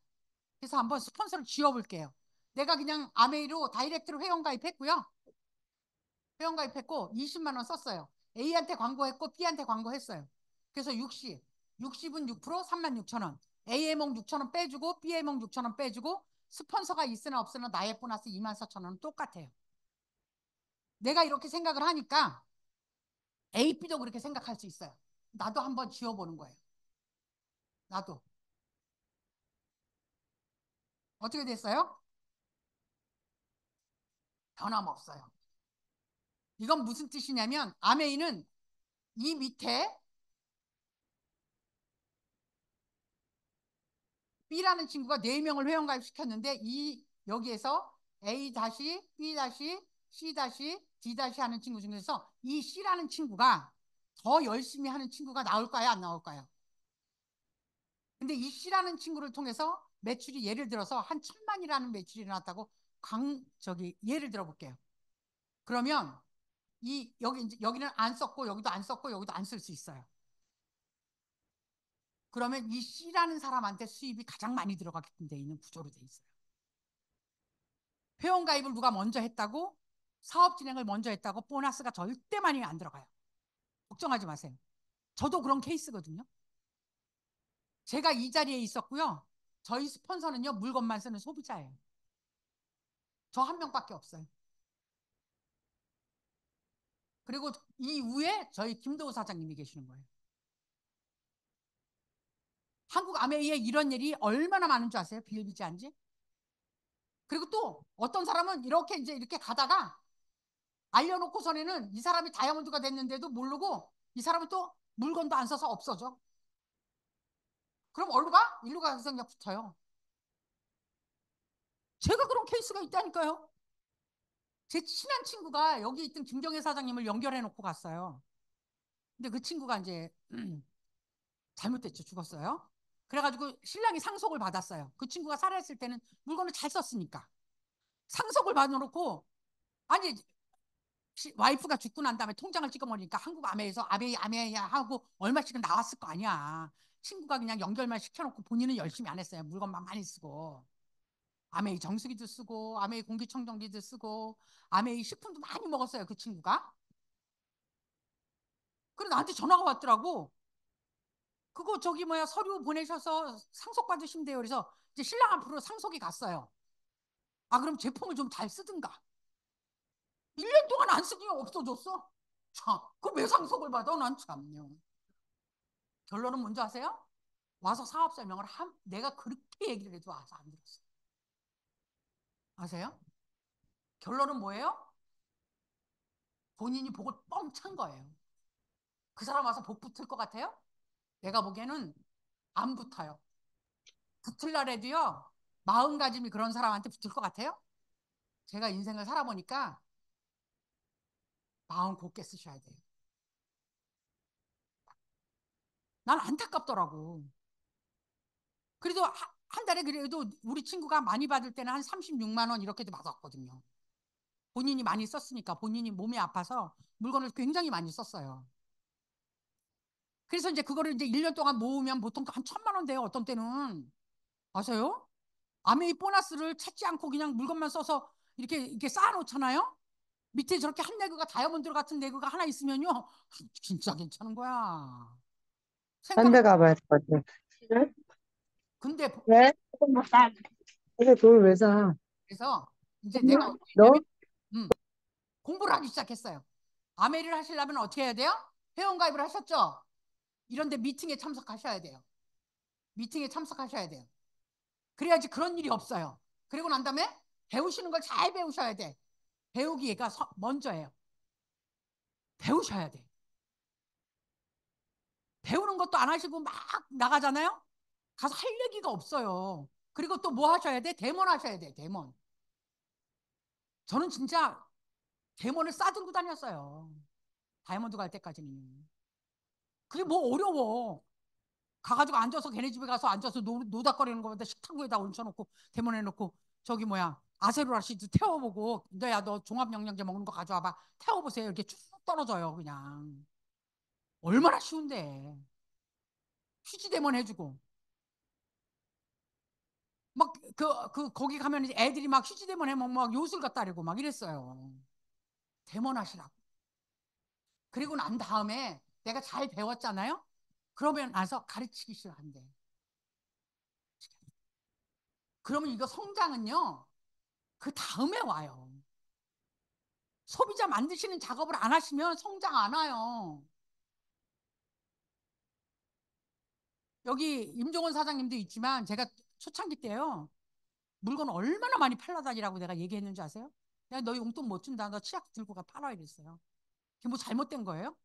그래서 한번 스폰서를 지어볼게요. 내가 그냥 아메이로 다이렉트로 회원가입했고요. 회원가입했고 20만 원 썼어요. A한테 광고했고 B한테 광고했어요. 그래서 60은 6% 3만 6천 원. A의 목 6천 원 빼주고 B의 목 6천 원 빼주고 스폰서가 있으나 없으나 나의 보너스 2만 4천 원은 똑같아요. 내가 이렇게 생각을 하니까 A, B도 그렇게 생각할 수 있어요. 나도 한번 지어보는 거예요. 나도. 어떻게 됐어요? 변함없어요. 이건 무슨 뜻이냐면 아메이는 이 밑에 B라는 친구가 4명을 회원가입 시켰는데 이 여기에서 A 다시 B 다시 C 다시 D 다시 하는 친구 중에서 이 C라는 친구가 더 열심히 하는 친구가 나올까요? 안 나올까요? 근데 이 C라는 친구를 통해서 매출이 예를 들어서 한 1,000만이라는 매출이 나왔다고 저기 예를 들어 볼게요. 그러면 여기는 안 썼고 여기도 안 썼고 여기도 안 쓸 수 있어요. 그러면 이 C라는 사람한테 수입이 가장 많이 들어가게끔 돼 있는 구조로 돼 있어요. 회원 가입을 누가 먼저 했다고 사업 진행을 먼저 했다고 보너스가 절대 많이 안 들어가요. 걱정하지 마세요. 저도 그런 케이스거든요. 제가 이 자리에 있었고요. 저희 스폰서는요 물건만 쓰는 소비자예요. 저 한 명밖에 없어요. 그리고 이 위에 저희 김도우 사장님이 계시는 거예요. 한국 아메이에 이런 일이 얼마나 많은 줄 아세요? 비일비재한 지. 그리고 또 어떤 사람은 이렇게 이제 이렇게 가다가 알려놓고서는 이 사람이 다이아몬드가 됐는데도 모르고 이 사람은 또 물건도 안 써서 없어져. 그럼 어디로 가? 일로 가서 그냥 붙어요. 제가 그런 케이스가 있다니까요. 제 친한 친구가 여기 있던 김경애 사장님을 연결해 놓고 갔어요. 근데 그 친구가 이제 잘못됐죠. 죽었어요. 그래가지고 신랑이 상속을 받았어요. 그 친구가 살아있을 때는 물건을 잘 썼으니까. 상속을 받아놓고 아니 와이프가 죽고 난 다음에 통장을 찍어버리니까 한국 아메에서 아메야 하고 얼마씩은 나왔을 거 아니야. 친구가 그냥 연결만 시켜놓고 본인은 열심히 안 했어요. 물건만 많이 쓰고. 아메이 정수기도 쓰고 아메이 공기청정기도 쓰고 아메이 식품도 많이 먹었어요. 그 친구가. 그래 나한테 전화가 왔더라고. 그거 저기 뭐야 서류 보내셔서 상속 받으시면 돼요. 그래서 이제 신랑 앞으로 상속이 갔어요. 아 그럼 제품을 좀 잘 쓰든가. 1년 동안 안 쓰니 없어졌어. 참, 그왜 상속을 받아? 난 참요. 결론은 뭔지 아세요? 와서 사업 설명을 내가 그렇게 얘기를 해도 와서 안 들었어. 아세요? 결론은 뭐예요? 본인이 복을 뻥 찬 거예요. 그 사람 와서 복 붙을 것 같아요? 내가 보기에는 안 붙어요. 붙을라래도요. 마음가짐이 그런 사람한테 붙을 것 같아요? 제가 인생을 살아보니까 마음 곱게 쓰셔야 돼요. 난 안타깝더라고. 그래도 한 달에 그래도 우리 친구가 많이 받을 때는 한 36만 원 이렇게도 받았거든요. 본인이 많이 썼으니까 본인이 몸이 아파서 물건을 굉장히 많이 썼어요. 그래서 이제 그거를 이제 1년 동안 모으면 보통 한 1,000만 원 돼요. 어떤 때는. 아세요? 아메이 보너스를 찾지 않고 그냥 물건만 써서 이렇게 쌓아놓잖아요. 밑에 저렇게 한 내그가 다이아몬드 같은 내그가 하나 있으면요. 진짜 괜찮은 거야. 딴 데 생각을. 가봐야 될 것 같아. 왜? 근데 왜? 조금만 싸. 근데 돈을 왜 사? 그래서 이제 내가 너? 왜냐면 공부를 하기 시작했어요. 아메리를 하시려면 어떻게 해야 돼요? 회원가입을 하셨죠? 이런데 미팅에 참석하셔야 돼요. 미팅에 참석하셔야 돼요. 그래야지 그런 일이 없어요. 그리고 난 다음에 배우시는 걸 잘 배우셔야 돼. 배우기가 먼저예요. 배우셔야 돼. 배우는 것도 안 하시고 막 나가잖아요. 가서 할 얘기가 없어요. 그리고 또 뭐 하셔야 돼? 데몬 하셔야 돼. 데몬. 저는 진짜 데몬을 싸들고 다녔어요. 다이아몬드 갈 때까지는. 그게 뭐 어려워. 가가지고 앉아서 걔네 집에 가서 앉아서 노닥거리는 것보다 식탁위에다 얹혀놓고 대문해놓고 저기 뭐야 아세로라시드 태워보고 너야 너 종합영양제 먹는 거 가져와봐 태워보세요 이렇게 쭉 떨어져요 그냥 얼마나 쉬운데 휴지 대문 해주고 막 거기 가면 이제 애들이 막 휴지 대문 해면 막 요술 갖다리고 막 이랬어요 대문하시라고 그리고 난 다음에 내가 잘 배웠잖아요 그러면 나서 가르치기 싫어한대 그러면 이거 성장은요 그 다음에 와요. 소비자 만드시는 작업을 안 하시면 성장 안 와요. 여기 임종원 사장님도 있지만 제가 초창기 때요. 물건 얼마나 많이 팔러 다니라고 내가 얘기했는지 아세요? 내가 너 용돈 못 준다. 너 치약 들고 가 팔아 이랬어요. 그게 뭐 잘못된 거예요?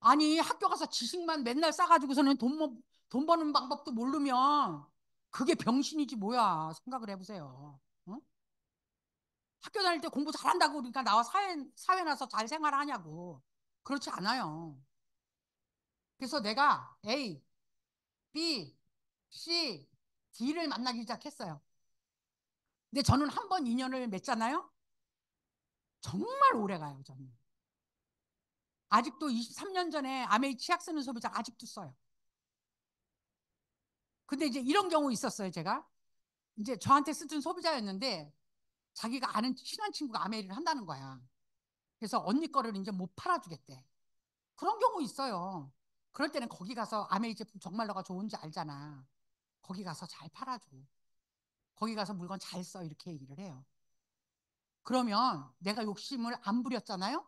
아니 학교 가서 지식만 맨날 싸가지고서는 돈 버는 방법도 모르면 그게 병신이지 뭐야 생각을 해보세요. 어? 학교 다닐 때 공부 잘한다고 그러니까 나와 사회 나서 잘 생활하냐고. 그렇지 않아요. 그래서 내가 A, B, C, D를 만나기 시작했어요. 근데 저는 한 번 인연을 맺잖아요. 정말 오래 가요, 저는. 아직도 23년 전에 아메이 치약 쓰는 소비자 아직도 써요. 근데 이제 이런 경우 있었어요, 제가. 이제 저한테 쓰던 소비자였는데 자기가 아는 친한 친구가 아메이를 한다는 거야. 그래서 언니 거를 이제 못 팔아주겠대. 그런 경우 있어요. 그럴 때는 거기 가서 아메이 제품 정말 너가 좋은지 알잖아. 거기 가서 잘 팔아줘. 거기 가서 물건 잘 써. 이렇게 얘기를 해요. 그러면 내가 욕심을 안 부렸잖아요.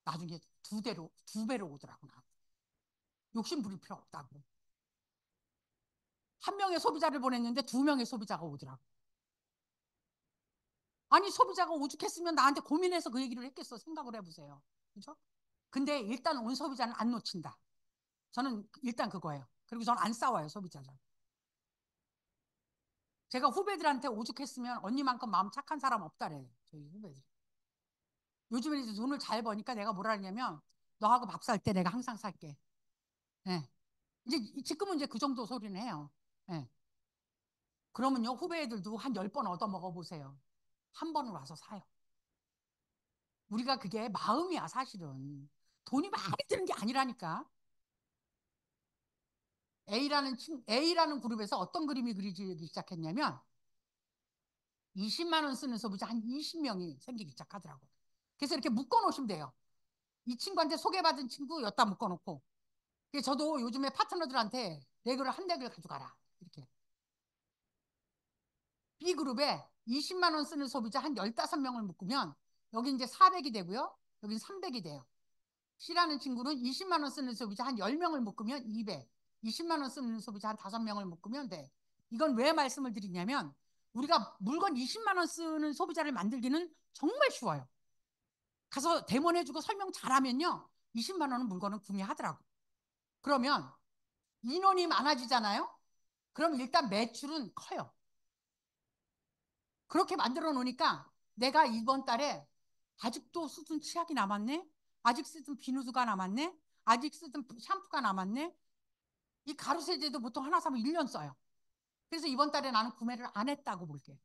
나중에 두 배로 오더라고 나. 욕심 부릴 필요 없다고. 한 명의 소비자를 보냈는데 두 명의 소비자가 오더라고. 아니 소비자가 오죽했으면 나한테 고민해서 그 얘기를 했겠어. 생각을 해보세요. 그죠? 근데 일단 온 소비자는 안 놓친다. 저는 일단 그거예요. 그리고 저는 안 싸워요 소비자랑. 제가 후배들한테 오죽했으면 언니만큼 마음 착한 사람 없다래요. 저희 후배들. 요즘에 이제 돈을 잘 버니까 내가 뭐라 하냐면 너하고 밥 살 때 내가 항상 살게. 예. 이제 지금은 이제 그 정도 소리는 해요. 예. 그러면요 후배 애들도 한 10번 얻어 먹어보세요. 한 번은 와서 사요. 우리가 그게 마음이야 사실은. 돈이 많이 드는 게 아니라니까. A라는 그룹에서 어떤 그림이 그리기 시작했냐면 20만 원 쓰는 소비자 한 20명이 생기기 시작하더라고. 그래서 이렇게 묶어놓으시면 돼요. 이 친구한테 소개받은 친구 여기다 묶어놓고. 그래서 저도 요즘에 파트너들한테 레그를 한 덱을 가져가라. 이렇게. B그룹에 20만 원 쓰는 소비자 한 15명을 묶으면 여기 이제 400이 되고요. 여기 300이 돼요. C라는 친구는 20만 원 쓰는 소비자 한 10명을 묶으면 200. 20만 원 쓰는 소비자 한 5명을 묶으면 돼. 이건 왜 말씀을 드리냐면 우리가 물건 20만 원 쓰는 소비자를 만들기는 정말 쉬워요. 가서 데모해주고 설명 잘하면요. 20만 원은 물건을 구매하더라고. 그러면 인원이 많아지잖아요. 그럼 일단 매출은 커요. 그렇게 만들어 놓으니까 내가 이번 달에 아직도 쓰던 치약이 남았네. 아직 쓰던 비누수가 남았네. 아직 쓰던 샴푸가 남았네. 이 가루 세제도 보통 하나 사면 1년 써요. 그래서 이번 달에 나는 구매를 안 했다고 볼게요.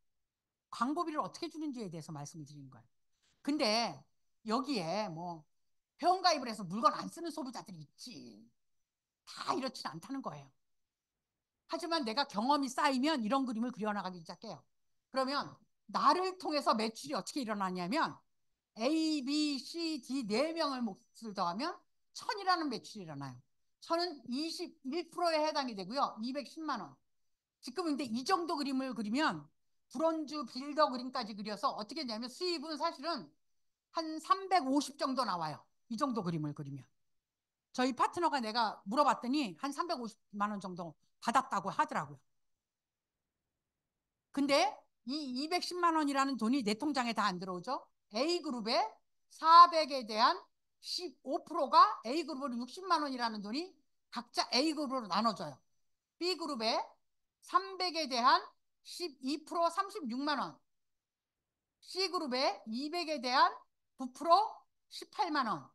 광고비를 어떻게 주는지에 대해서 말씀을 드리는 거예요. 근데 여기에 뭐 회원가입을 해서 물건 안 쓰는 소비자들이 있지. 다 이렇지는 않다는 거예요. 하지만 내가 경험이 쌓이면 이런 그림을 그려나가기 시작해요. 그러면 나를 통해서 매출이 어떻게 일어나냐면 A, B, C, D 4명을 몫을 더하면 1000이라는 매출이 일어나요. 1000은 21%에 해당이 되고요. 210만 원. 지금 근데 이 정도 그림을 그리면 브론즈 빌더 그림까지 그려서 어떻게 되냐면 수입은 사실은 한 350 정도 나와요. 이 정도 그림을 그리면. 저희 파트너가 내가 물어봤더니 한 350만 원 정도 받았다고 하더라고요. 근데 이 210만 원이라는 돈이 내 통장에 다 안 들어오죠. A그룹에 400에 대한 15%가 A그룹으로 60만 원이라는 돈이 각자 A그룹으로 나눠져요. B그룹에 300에 대한 12% 36만 원, C그룹에 200에 대한 9% 18만 원,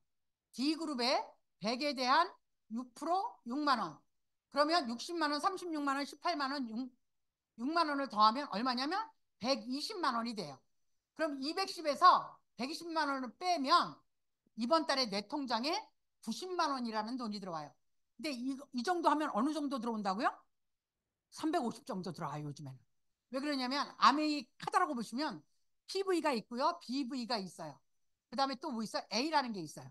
D그룹에 100에 대한 6% 6만 원. 그러면 60만 원, 36만 원, 18만 원, 6만 원을 더하면 얼마냐면 120만 원이 돼요. 그럼 210에서 120만 원을 빼면 이번 달에 내 통장에 90만 원이라는 돈이 들어와요. 근데 이 정도 하면 어느 정도 들어온다고요? 350 정도 들어와요, 요즘에는. 왜 그러냐면 아메이 카드라고 보시면 PV가 있고요. BV가 있어요. 그 다음에 또 뭐 있어요? A라는 게 있어요.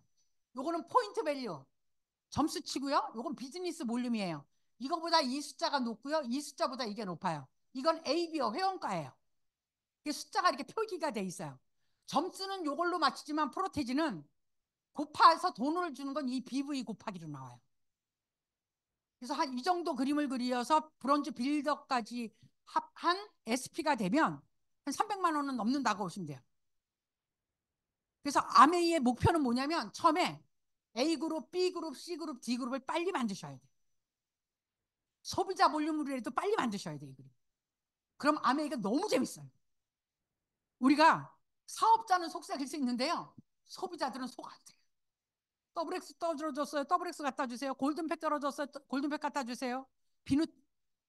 요거는 포인트 밸류, 점수치고요. 요건 비즈니스 볼륨이에요. 이거보다 이 숫자가 높고요. 이 숫자보다 이게 높아요. 이건 ABO 회원가예요. 이게 숫자가 이렇게 표기가 돼 있어요. 점수는 요걸로 맞추지만 프로테지는 곱해서 돈을 주는 건 이 BV 곱하기로 나와요. 그래서 한 이 정도 그림을 그려서 브론즈 빌더까지 합한 SP가 되면 한 300만 원은 넘는다고 보시면 돼요. 그래서 아메이의 목표는 뭐냐면 처음에 A그룹, B그룹, C그룹, D그룹을 빨리 만드셔야 돼요. 소비자 볼륨으로라도 빨리 만드셔야 돼요. 이 그림. 그럼 아메이가 너무 재밌어요. 우리가 사업자는 속삭일 수 있는데요. 소비자들은 속 안 돼요. 더블X 떨어졌어요. 더블X 갖다 주세요. 골든팩 떨어졌어요. 골든팩 갖다 주세요. 비누,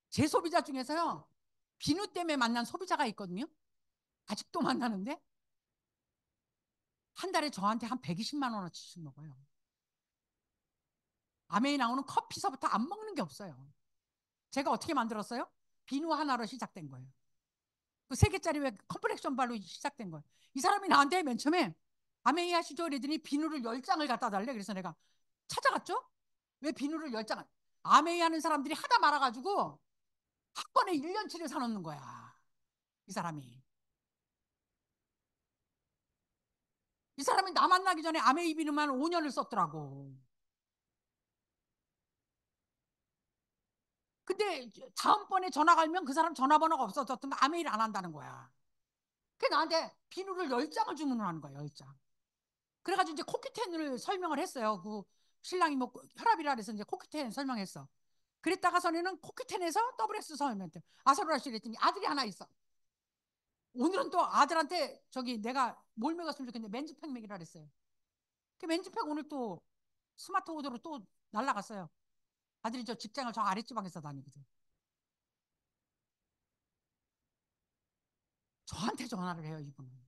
제 소비자 중에서요. 비누 때문에 만난 소비자가 있거든요. 아직도 만나는데 한 달에 저한테 한 120만 원어치씩 먹어요. 아메이 나오는 커피서부터 안 먹는 게 없어요. 제가 어떻게 만들었어요? 비누 하나로 시작된 거예요. 그 3개짜리 왜 컴플렉션 발로 시작된 거예요. 이 사람이 나한테 맨 처음에 아메이 하시죠? 이러더니 비누를 10장을 갖다 달래. 그래서 내가 찾아갔죠? 왜 비누를 10장을? 아메이 하는 사람들이 하다 말아가지고 한 번에 1년치를 사놓는 거야. 이 사람이. 이 사람이 나 만나기 전에 아메이 비누만 5년을 썼더라고. 근데 다음번에 전화 걸면 그 사람 전화번호가 없어졌던 거 아메이를 안 한다는 거야. 그 나한테 비누를 10장을 주문을 하는 거야, 10장. 그래가지고 이제 코키텐을 설명을 했어요. 그 신랑이 뭐 혈압이라 그래서 이제 코키텐 설명했어. 그랬다가서는 코키텐에서 WS 설명했대. 아사로라시 그랬더니 아들이 하나 있어. 오늘은 또 아들한테 저기 내가 뭘 먹었으면 좋겠는데 맨즈팩 먹이라 그랬어요. 그 맨즈팩 오늘 또 스마트 오더로 또 날라갔어요. 아들이 저 직장을 저 아랫지방에서 다니거든. 저한테 전화를 해요, 이분은.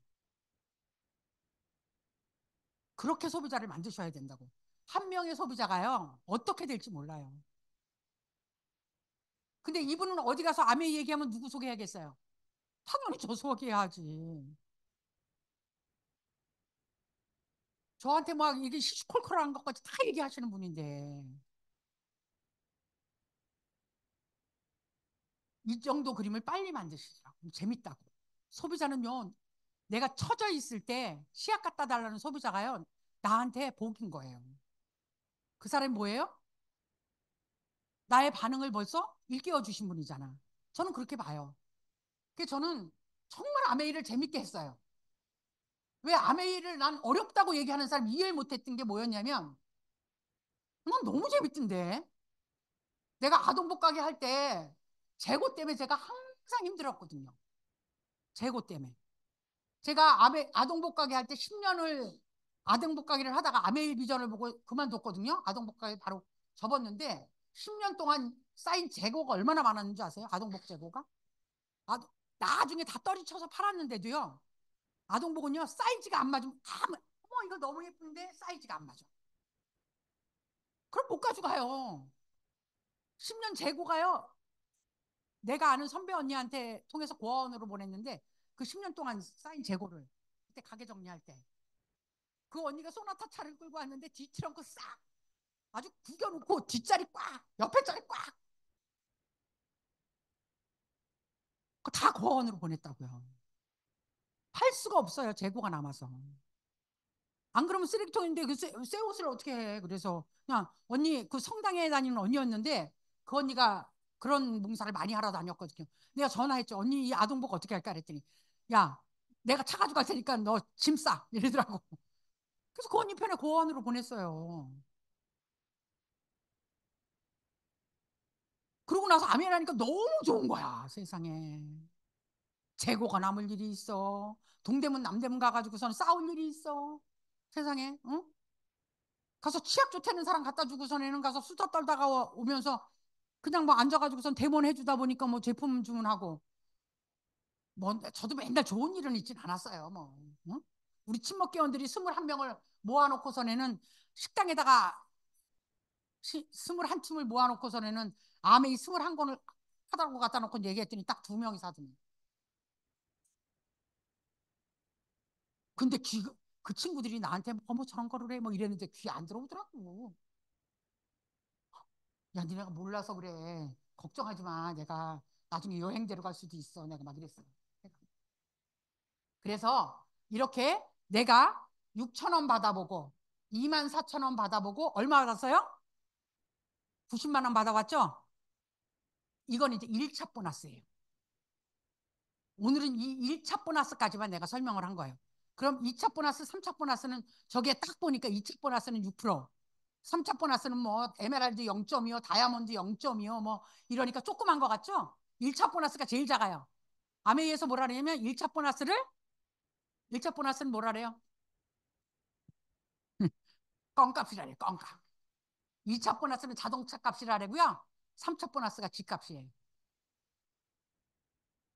그렇게 소비자를 만드셔야 된다고. 한 명의 소비자가요, 어떻게 될지 몰라요. 근데 이분은 어디 가서 아메이 얘기하면 누구 소개하겠어요? 당연히 저 소개해야지. 저한테 막 이게 시시콜콜한 것까지 다 얘기하시는 분인데 이 정도 그림을 빨리 만드시더라고. 재밌다고. 소비자는요, 내가 처져 있을 때 시약 갖다 달라는 소비자가요, 나한테 복인 거예요. 그 사람이 뭐예요? 나의 반응을 벌써 일깨워 주신 분이잖아. 저는 그렇게 봐요. 그래서 저는 정말 아메이를 재밌게 했어요. 왜 아메이를 난 어렵다고 얘기하는 사람 이해를 못했던 게 뭐였냐면, 난 너무 재밌던데. 내가 아동복 가게 할 때 재고 때문에 제가 항상 힘들었거든요. 재고 때문에. 제가 아동복 가게 할 때 10년을 아동복 가게를 하다가 아메이 비전을 보고 그만뒀거든요. 아동복 가게 바로 접었는데 10년 동안 쌓인 재고가 얼마나 많았는지 아세요? 아동복 재고가? 아, 나중에 다 떨어져서 팔았는데도요. 아동복은요, 사이즈가 안 맞으면, 어머, 이거 너무 예쁜데 사이즈가 안 맞아. 그럼 못 가져가요. 10년 재고가요. 내가 아는 선배 언니한테 통해서 고아원으로 보냈는데 그 10년 동안 쌓인 재고를 그때 가게 정리할 때 그 언니가 소나타 차를 끌고 왔는데 뒤트렁크 싹 아주 구겨놓고 뒷자리 꽉 옆에 자리 꽉 그거 다 고아원으로 보냈다고요. 팔 수가 없어요. 재고가 남아서. 안 그러면 쓰레기통인데 그 새 옷을 어떻게 해. 그래서 그냥 언니 그 성당에 다니는 언니였는데 그 언니가 그런 봉사를 많이 하러 다녔거든요. 내가 전화했죠. 언니 이 아동복 어떻게 할까 그랬더니 야 내가 차 가지고 갈 테니까 너 짐 싸 이러더라고. 그래서 그 언니 편에 고아원으로 보냈어요. 그러고 나서 아멘하니까 너무 좋은 거야 세상에. 재고가 남을 일이 있어. 동대문 남대문 가가지고선 싸울 일이 있어 세상에. 응? 가서 치약 좋다는 사람 갖다 주고서는 가서 수다 떨다가 오면서 그냥 뭐 앉아가지고선 대본 해주다 보니까 뭐 제품 주문하고 뭐 저도 맨날 좋은 일은 있진 않았어요 뭐. 응? 우리 친목회원들이 21명을 모아놓고서는 식당에다가 21틈을 모아놓고서는 아메이 21권을 하다고 갖다 놓고 얘기했더니 딱 2명이 사더니 근데 그 친구들이 나한테 뭐 저런 거를 해 뭐 이랬는데 귀 안 들어오더라고. 야 니네가 몰라서 그래. 걱정하지 마. 내가 나중에 여행 데려갈 수도 있어. 내가 막 이랬어. 그래서 이렇게 내가 6천 원 받아보고 2만 4천 원 받아보고 얼마 받았어요? 90만 원 받아왔죠? 이건 이제 1차 보너스예요. 오늘은 이 1차 보너스까지만 내가 설명을 한 거예요. 그럼 2차 보너스, 3차 보너스는 저기에 딱 보니까 2차 보너스는 6%, 3차 보너스는 뭐 에메랄드 0.25, 다이아몬드 0.25 뭐 이러니까 조그만 거 같죠? 1차 보너스가 제일 작아요. 아메이에서 뭐라 그러냐면 1차 보너스는 뭐라 그래요? 껌값이라 그래요. 껌값. 2차 보너스는 자동차 값이라고요. 3차 보너스가 집값이에요.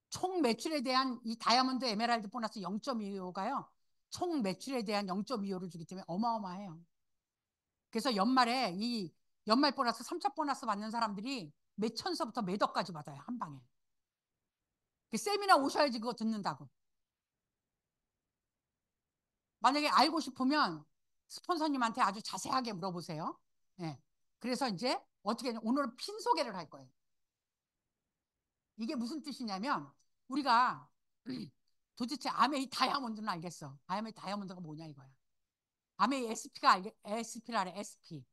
총 매출에 대한 이 다이아몬드 에메랄드 보너스 0.25가요. 총 매출에 대한 0.25를 주기 때문에 어마어마해요. 그래서 연말에 이 연말 보너스 3차 보너스 받는 사람들이 몇 천서부터 몇 억까지 받아요. 한 방에. 그 세미나 오셔야지 그거 듣는다고. 만약에 알고 싶으면 스폰서님한테 아주 자세하게 물어보세요. 네. 그래서 이제 어떻게 오늘은 핀 소개를 할 거예요. 이게 무슨 뜻이냐면 우리가 도대체 아메이 다이아몬드는 알겠어. 아메이 다이아몬드가 뭐냐 이거야. 아메이 SP가 SP라래 SP.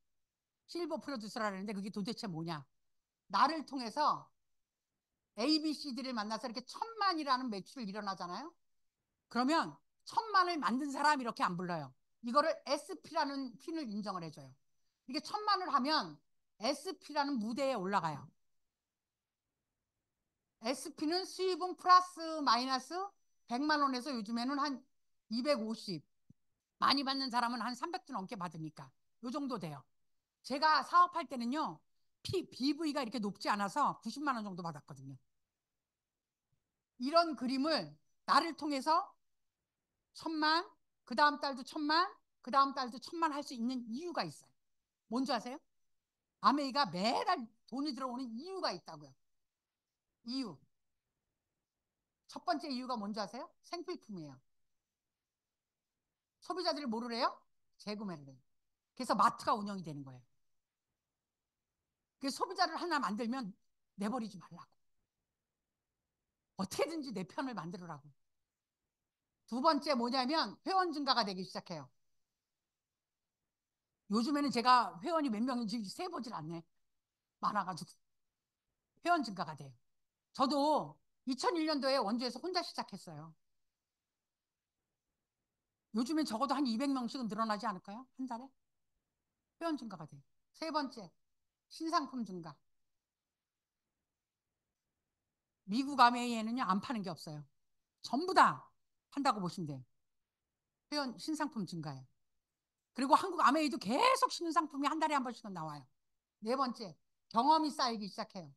실버 프로듀서라 그러는데 그게 도대체 뭐냐. 나를 통해서 ABCD를 만나서 이렇게 1,000만이라는 매출을 일어나잖아요. 그러면 1,000만을 만든 사람 이렇게 안 불러요. 이거를 SP라는 핀을 인정을 해줘요. 이게 1,000만을 하면 SP라는 무대에 올라가요. SP는 수입은 플러스 마이너스 100만 원에서 요즘에는 한 250. 많이 받는 사람은 한 300도 넘게 받으니까 요 정도 돼요. 제가 사업할 때는요. BV가 이렇게 높지 않아서 90만 원 정도 받았거든요. 이런 그림을 나를 통해서 1,000만, 그 다음 달도 1,000만, 그 다음 달도 1,000만 할 수 있는 이유가 있어요. 뭔지 아세요? 아메이가 매달 돈이 들어오는 이유가 있다고요. 이유. 첫 번째 이유가 뭔지 아세요? 생필품이에요. 소비자들이 뭐를 해요? 재구매를 해요. 그래서 마트가 운영이 되는 거예요. 그래서 소비자를 하나 만들면 내버리지 말라고. 어떻게든지 내 편을 만들으라고. 두 번째 뭐냐면 회원 증가가 되기 시작해요. 요즘에는 제가 회원이 몇 명인지 세보질 않네. 많아가지고 회원 증가가 돼요. 저도 2001년도에 원주에서 혼자 시작했어요. 요즘엔 적어도 한 200명씩은 늘어나지 않을까요? 한 달에? 회원 증가가 돼요. 세 번째, 신상품 증가. 미국 아메이에는요, 안 파는 게 없어요. 전부 다 판다고 보시면 돼요. 회원 신상품 증가예요. 그리고 한국 아메이도 계속 신상품이 한 달에 한 번씩은 나와요. 네 번째, 경험이 쌓이기 시작해요.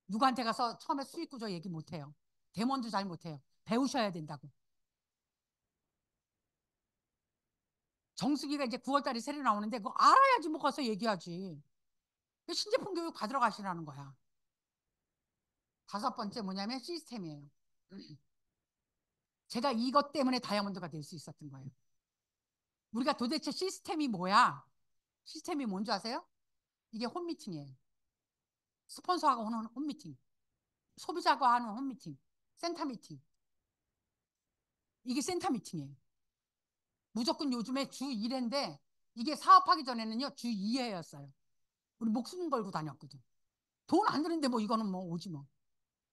누구한테 가서 처음에 수익 구조 얘기 못 해요. 데몬도 잘 못 해요. 배우셔야 된다고. 정수기가 이제 9월 달에 새로 나오는데 그거 알아야지 뭐 가서 얘기하지. 신제품 교육 받으러 가시라는 거야. 다섯 번째 뭐냐면 시스템이에요. 제가 이것 때문에 다이아몬드가 될 수 있었던 거예요. 우리가 도대체 시스템이 뭐야? 시스템이 뭔지 아세요? 이게 홈미팅이에요. 스폰서하고 하는 홈미팅, 소비자가 하는 홈미팅, 센터 미팅. 이게 센터 미팅이에요. 무조건 요즘에 주 1회인데 이게 사업하기 전에는요 주 2회였어요. 우리 목숨 걸고 다녔거든. 돈 안 드는데 뭐 이거는 뭐 오지 뭐.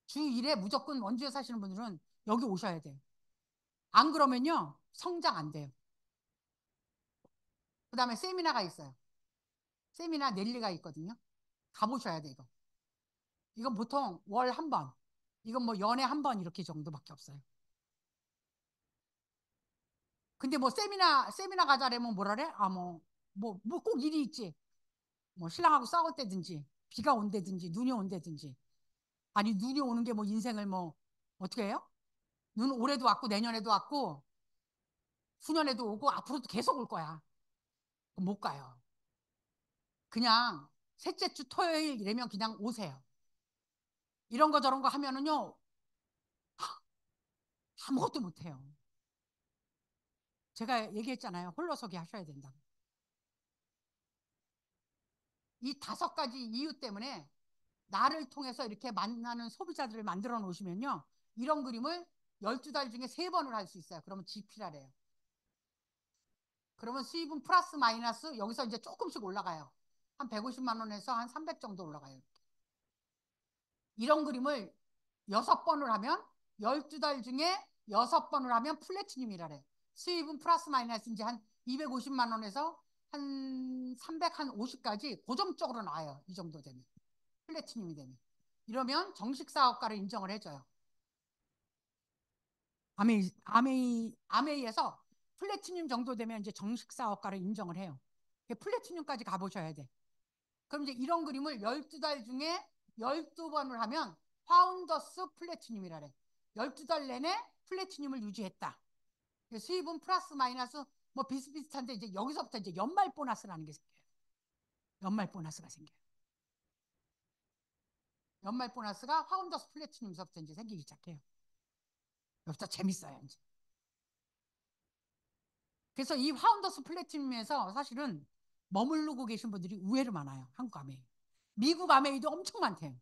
주 1회 무조건 원주에 사시는 분들은 여기 오셔야 돼요. 안 그러면요 성장 안 돼요. 그 다음에 세미나가 있어요. 세미나 랠리가 있거든요. 가보셔야 돼 이거. 이건 보통 월 한 번. 이건 뭐 연애 한 번 이렇게 정도밖에 없어요. 근데 뭐 세미나 가자라면 뭐라래? 아 뭐 꼭 일이 있지. 뭐 신랑하고 싸웠다든지 비가 온다든지 눈이 온다든지 아니 눈이 오는 게 뭐 인생을 뭐 어떻게 해요? 눈 올해도 왔고 내년에도 왔고 후년에도 오고 앞으로도 계속 올 거야. 못 가요. 그냥 셋째 주 토요일 이러면 그냥 오세요. 이런 거 저런 거 하면은요 아무것도 못 해요. 제가 얘기했잖아요. 홀로서기 하셔야 된다고. 이 다섯 가지 이유 때문에 나를 통해서 이렇게 만나는 소비자들을 만들어 놓으시면요. 이런 그림을 12달 중에 3번을 할 수 있어요. 그러면 GP라래요. 그러면 수입은 플러스 마이너스 여기서 이제 조금씩 올라가요. 한 150만 원에서 한 300 정도 올라가요. 이런 그림을 6번을 하면 12달 중에 6번을 하면 플래티늄이라래. 수입은 플러스 마이너스 이제 한 250만 원에서 한 300, 한 50까지 고정적으로 나와요. 이 정도 되면. 플래티늄이 되면. 이러면 정식 사업가를 인정을 해줘요. 아메이에서 플래티늄 정도 되면 이제 정식 사업가를 인정을 해요. 플래티늄까지 가보셔야 돼. 그럼 이제 이런 그림을 12달 중에 12번을 하면 파운더스 플래티늄이라래. 12달 내내 플래티늄을 유지했다. 수입은 플러스 마이너스 뭐 비슷비슷한데 이제 여기서부터 이제 연말 보너스라는 게 생겨요. 연말 보너스가 생겨요. 연말 보너스가 파운더스 플래티늄서부터 이제 생기기 시작해요. 여기서 재밌어요, 이제. 그래서 이 파운더스 플래티늄에서 사실은 머무르고 계신 분들이 의외로 많아요. 한국 아메이. 미국 아메이도 엄청 많대요.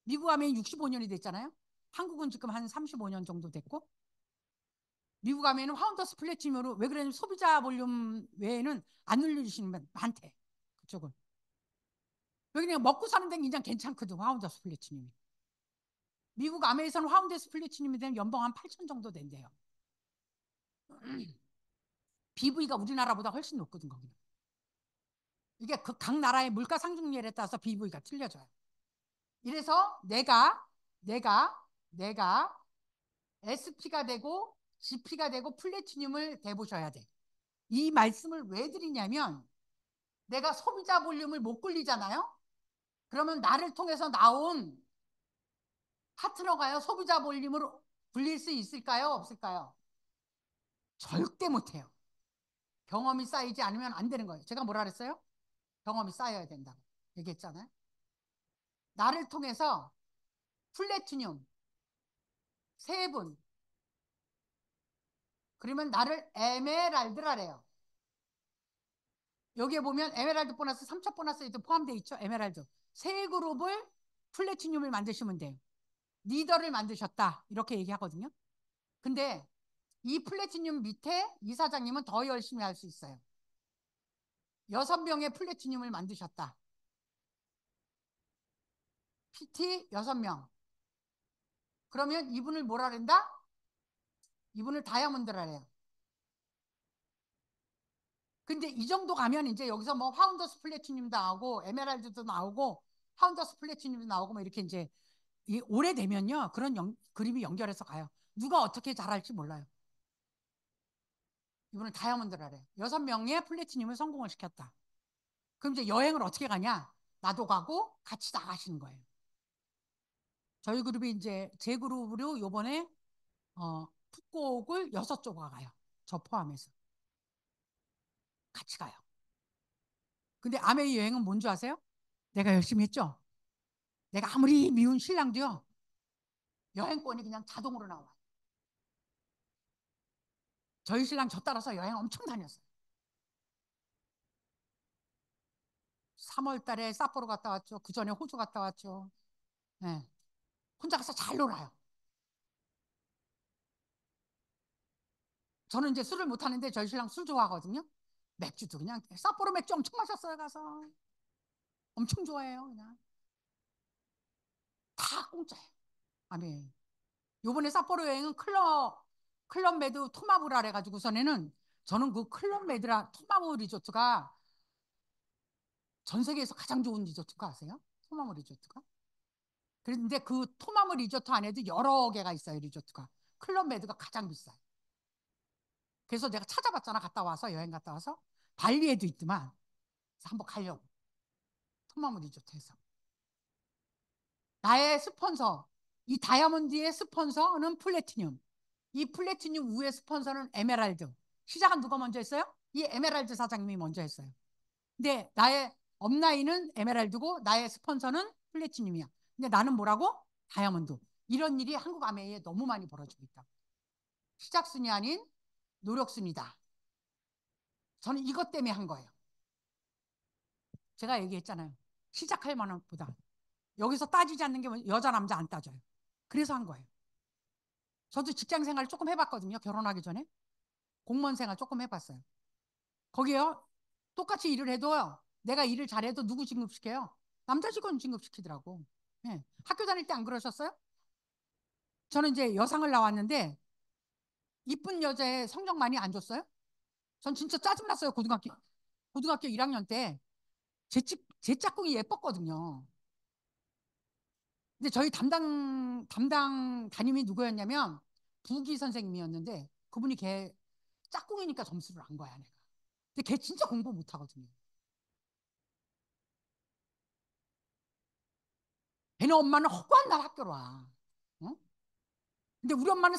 미국 아메이 65년이 됐잖아요. 한국은 지금 한 35년 정도 됐고 미국 아메이는 파운더스 플래티늄으로 왜 그러냐면 소비자 볼륨 외에는 안 올려주시는 분 많대. 그쪽은. 여기는 먹고 사는 데는 그냥 괜찮거든. 파운더스 플래티늄이. 미국 아메이에서는 파운더스 플래티늄이 되면 연봉 한 8천 정도 된대요. BV가 우리나라보다 훨씬 높거든 거기는. 이게 그 각 나라의 물가 상승률에 따라서 BV가 틀려져요. 이래서 내가 SP가 되고 GP가 되고 플래티늄을 대보셔야 돼. 이 말씀을 왜 드리냐면 내가 소비자 볼륨을 못 굴리잖아요. 그러면 나를 통해서 나온 파트너가요 소비자 볼륨으로 굴릴 수 있을까요? 없을까요? 절대 못해요. 경험이 쌓이지 않으면 안 되는 거예요. 제가 뭐라 그랬어요? 경험이 쌓여야 된다고 얘기했잖아요. 나를 통해서 플래티늄 세 분, 그러면 나를 에메랄드라래요. 여기에 보면 에메랄드 보너스, 3차 보너스에도 포함되어 있죠. 에메랄드. 세 그룹을 플래티늄을 만드시면 돼요. 리더를 만드셨다. 이렇게 얘기하거든요. 근데 이 플래티늄 밑에 이사장님은 더 열심히 할 수 있어요. 6명의 플래티늄을 만드셨다. PT 6명. 그러면 이분을 뭐라 그런다? 이분을 다이아몬드라 해요. 근데 이 정도 가면 이제 여기서 뭐 파운더스 플래티늄도 나오고 에메랄드도 나오고 파운더스 플래티늄도 나오고 뭐 이렇게 이제 오래되면요 그런 그림이 연결해서 가요. 누가 어떻게 잘할지 몰라요. 이분은 다이아몬드라 그래요. 6명의 플래티늄을 성공을 시켰다. 그럼 이제 여행을 어떻게 가냐? 나도 가고 같이 나가시는 거예요. 저희 그룹이 이제 제 그룹으로 요번에 푸꾸옥을 6조가 가요. 저 포함해서 같이 가요. 근데 아메이 여행은 뭔지 아세요? 내가 열심히 했죠. 내가 아무리 미운 신랑도요, 여행권이 그냥 자동으로 나와. 저희 신랑 저 따라서 여행 엄청 다녔어요. 3월 달에 삿포로 갔다 왔죠. 그 전에 호주 갔다 왔죠. 네. 혼자 가서 잘 놀아요. 저는 이제 술을 못 하는데 저희 신랑 술 좋아하거든요. 맥주도 그냥 삿포로 맥주 엄청 마셨어요. 가서 엄청 좋아해요. 그냥 다 공짜예요. 아멘. 요번에 삿포로 여행은 클럽 메드 토마무라 해가지고서는 저는 그 클럽 메드라 토마무 리조트가 전 세계에서 가장 좋은 리조트가 아세요? 토마무 리조트가. 그런데 그 토마무 리조트 안에도 여러 개가 있어요. 리조트가. 클럽 메드가 가장 비싸요. 그래서 내가 찾아봤잖아. 갔다 와서 여행 갔다 와서 발리에도 있더만. 그래서 한번 가려고. 토마무 리조트에서. 나의 스폰서, 이 다이아몬드의 스폰서는 플래티늄. 이 플래티늄 위의 스폰서는 에메랄드. 시작은 누가 먼저 했어요? 이 에메랄드 사장님이 먼저 했어요. 근데 나의 업라인은 에메랄드고 나의 스폰서는 플래티늄이야. 근데 나는 뭐라고? 다이아몬드. 이런 일이 한국 아메이에 너무 많이 벌어지고 있다. 시작순이 아닌 노력순이다. 저는 이것 때문에 한 거예요. 제가 얘기했잖아요. 시작할 만한 보다. 여기서 따지지 않는 게 여자 남자 안 따져요. 그래서 한 거예요. 저도 직장 생활 조금 해봤거든요. 결혼하기 전에. 공무원 생활 조금 해봤어요. 거기요. 똑같이 일을 해도요. 내가 일을 잘해도 누구 진급시켜요? 남자 직원 진급시키더라고. 네. 학교 다닐 때 안 그러셨어요? 저는 이제 여상을 나왔는데 이쁜 여자의 성적 많이 안 줬어요? 전 진짜 짜증났어요. 고등학교 1학년 때. 제 짝꿍이 예뻤거든요. 근데 저희 담당 담임이 누구였냐면 부기 선생님이었는데 그분이 걔 짝꿍이니까 점수를 안 거야, 내가. 근데 걔 진짜 공부 못 하거든요. 걔네 엄마는 허구한 날 학교로 와. 어? 근데 우리 엄마는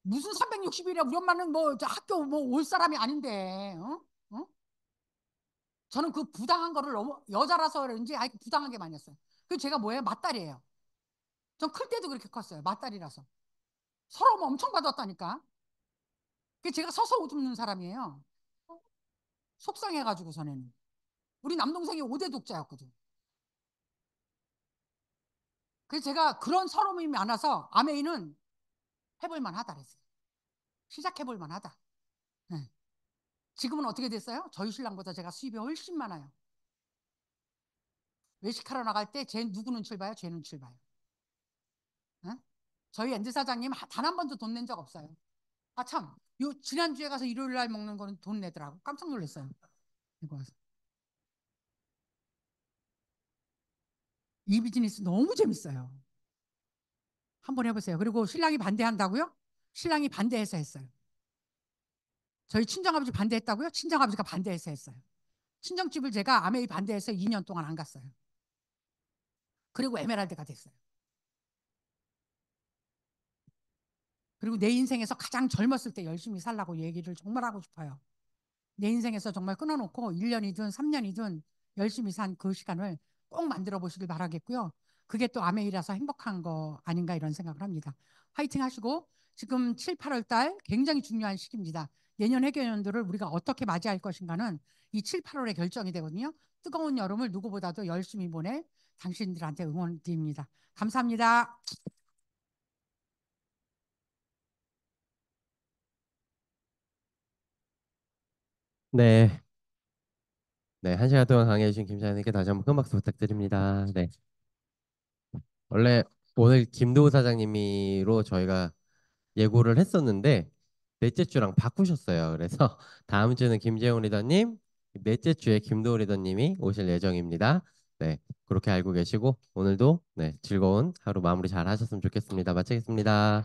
무슨 360일이야. 우리 엄마는 뭐 학교 뭐 올 사람이 아닌데. 어? 어? 저는 그 부당한 거를 너무 여자라서 그런지 아이 부당하게 많이 했어요. 그 제가 뭐예요? 맞다리예요. 전 클 때도 그렇게 컸어요. 맞다리라서. 서러움 엄청 받았다니까. 그 제가 서서 오줌는 사람이에요. 속상해가지고 전에는. 우리 남동생이 5대 독자였거든. 그래서 제가 그런 서러움이 많아서 아메이는 해볼 만하다 그랬어요. 시작해볼 만하다. 네. 지금은 어떻게 됐어요? 저희 신랑보다 제가 수입이 훨씬 많아요. 외식하러 나갈 때 쟤 누구 눈치를 봐요? 쟤 눈치를 봐요. 네? 저희 엔드 사장님 단 한 번도 돈 낸 적 없어요. 아 참, 요 지난주에 가서 일요일 날 먹는 거는 돈 내더라고. 깜짝 놀랐어요. 이거 와서. 이 비즈니스 너무 재밌어요. 한번 해보세요. 그리고 신랑이 반대한다고요? 신랑이 반대해서 했어요. 저희 친정아버지 반대했다고요? 친정아버지가 반대해서 했어요. 친정집을 제가 아메이 반대해서 2년 동안 안 갔어요. 그리고 에메랄드가 됐어요. 그리고 내 인생에서 가장 젊었을 때 열심히 살라고 얘기를 정말 하고 싶어요. 내 인생에서 정말 끊어놓고 1년이든 3년이든 열심히 산 그 시간을 꼭 만들어 보시길 바라겠고요. 그게 또 아메이라서 행복한 거 아닌가 이런 생각을 합니다. 화이팅 하시고 지금 7, 8월 달 굉장히 중요한 시기입니다. 내년 회계연도를 우리가 어떻게 맞이할 것인가는 이 7, 8월에 결정이 되거든요. 뜨거운 여름을 누구보다도 열심히 보낼 당신들한테 응원드립니다. 감사합니다. 네, 네, 한 시간 동안 강해주신 김사장님께 다시 한번 큰 박수 부탁드립니다. 네, 원래 오늘 김도우 사장님이로 저희가 예고를 했었는데 넷째 주랑 바꾸셨어요. 그래서 다음 주는 김재훈 리더님, 넷째 주에 김도우 리더님이 오실 예정입니다. 네, 그렇게 알고 계시고 오늘도 네, 즐거운 하루 마무리 잘 하셨으면 좋겠습니다. 마치겠습니다.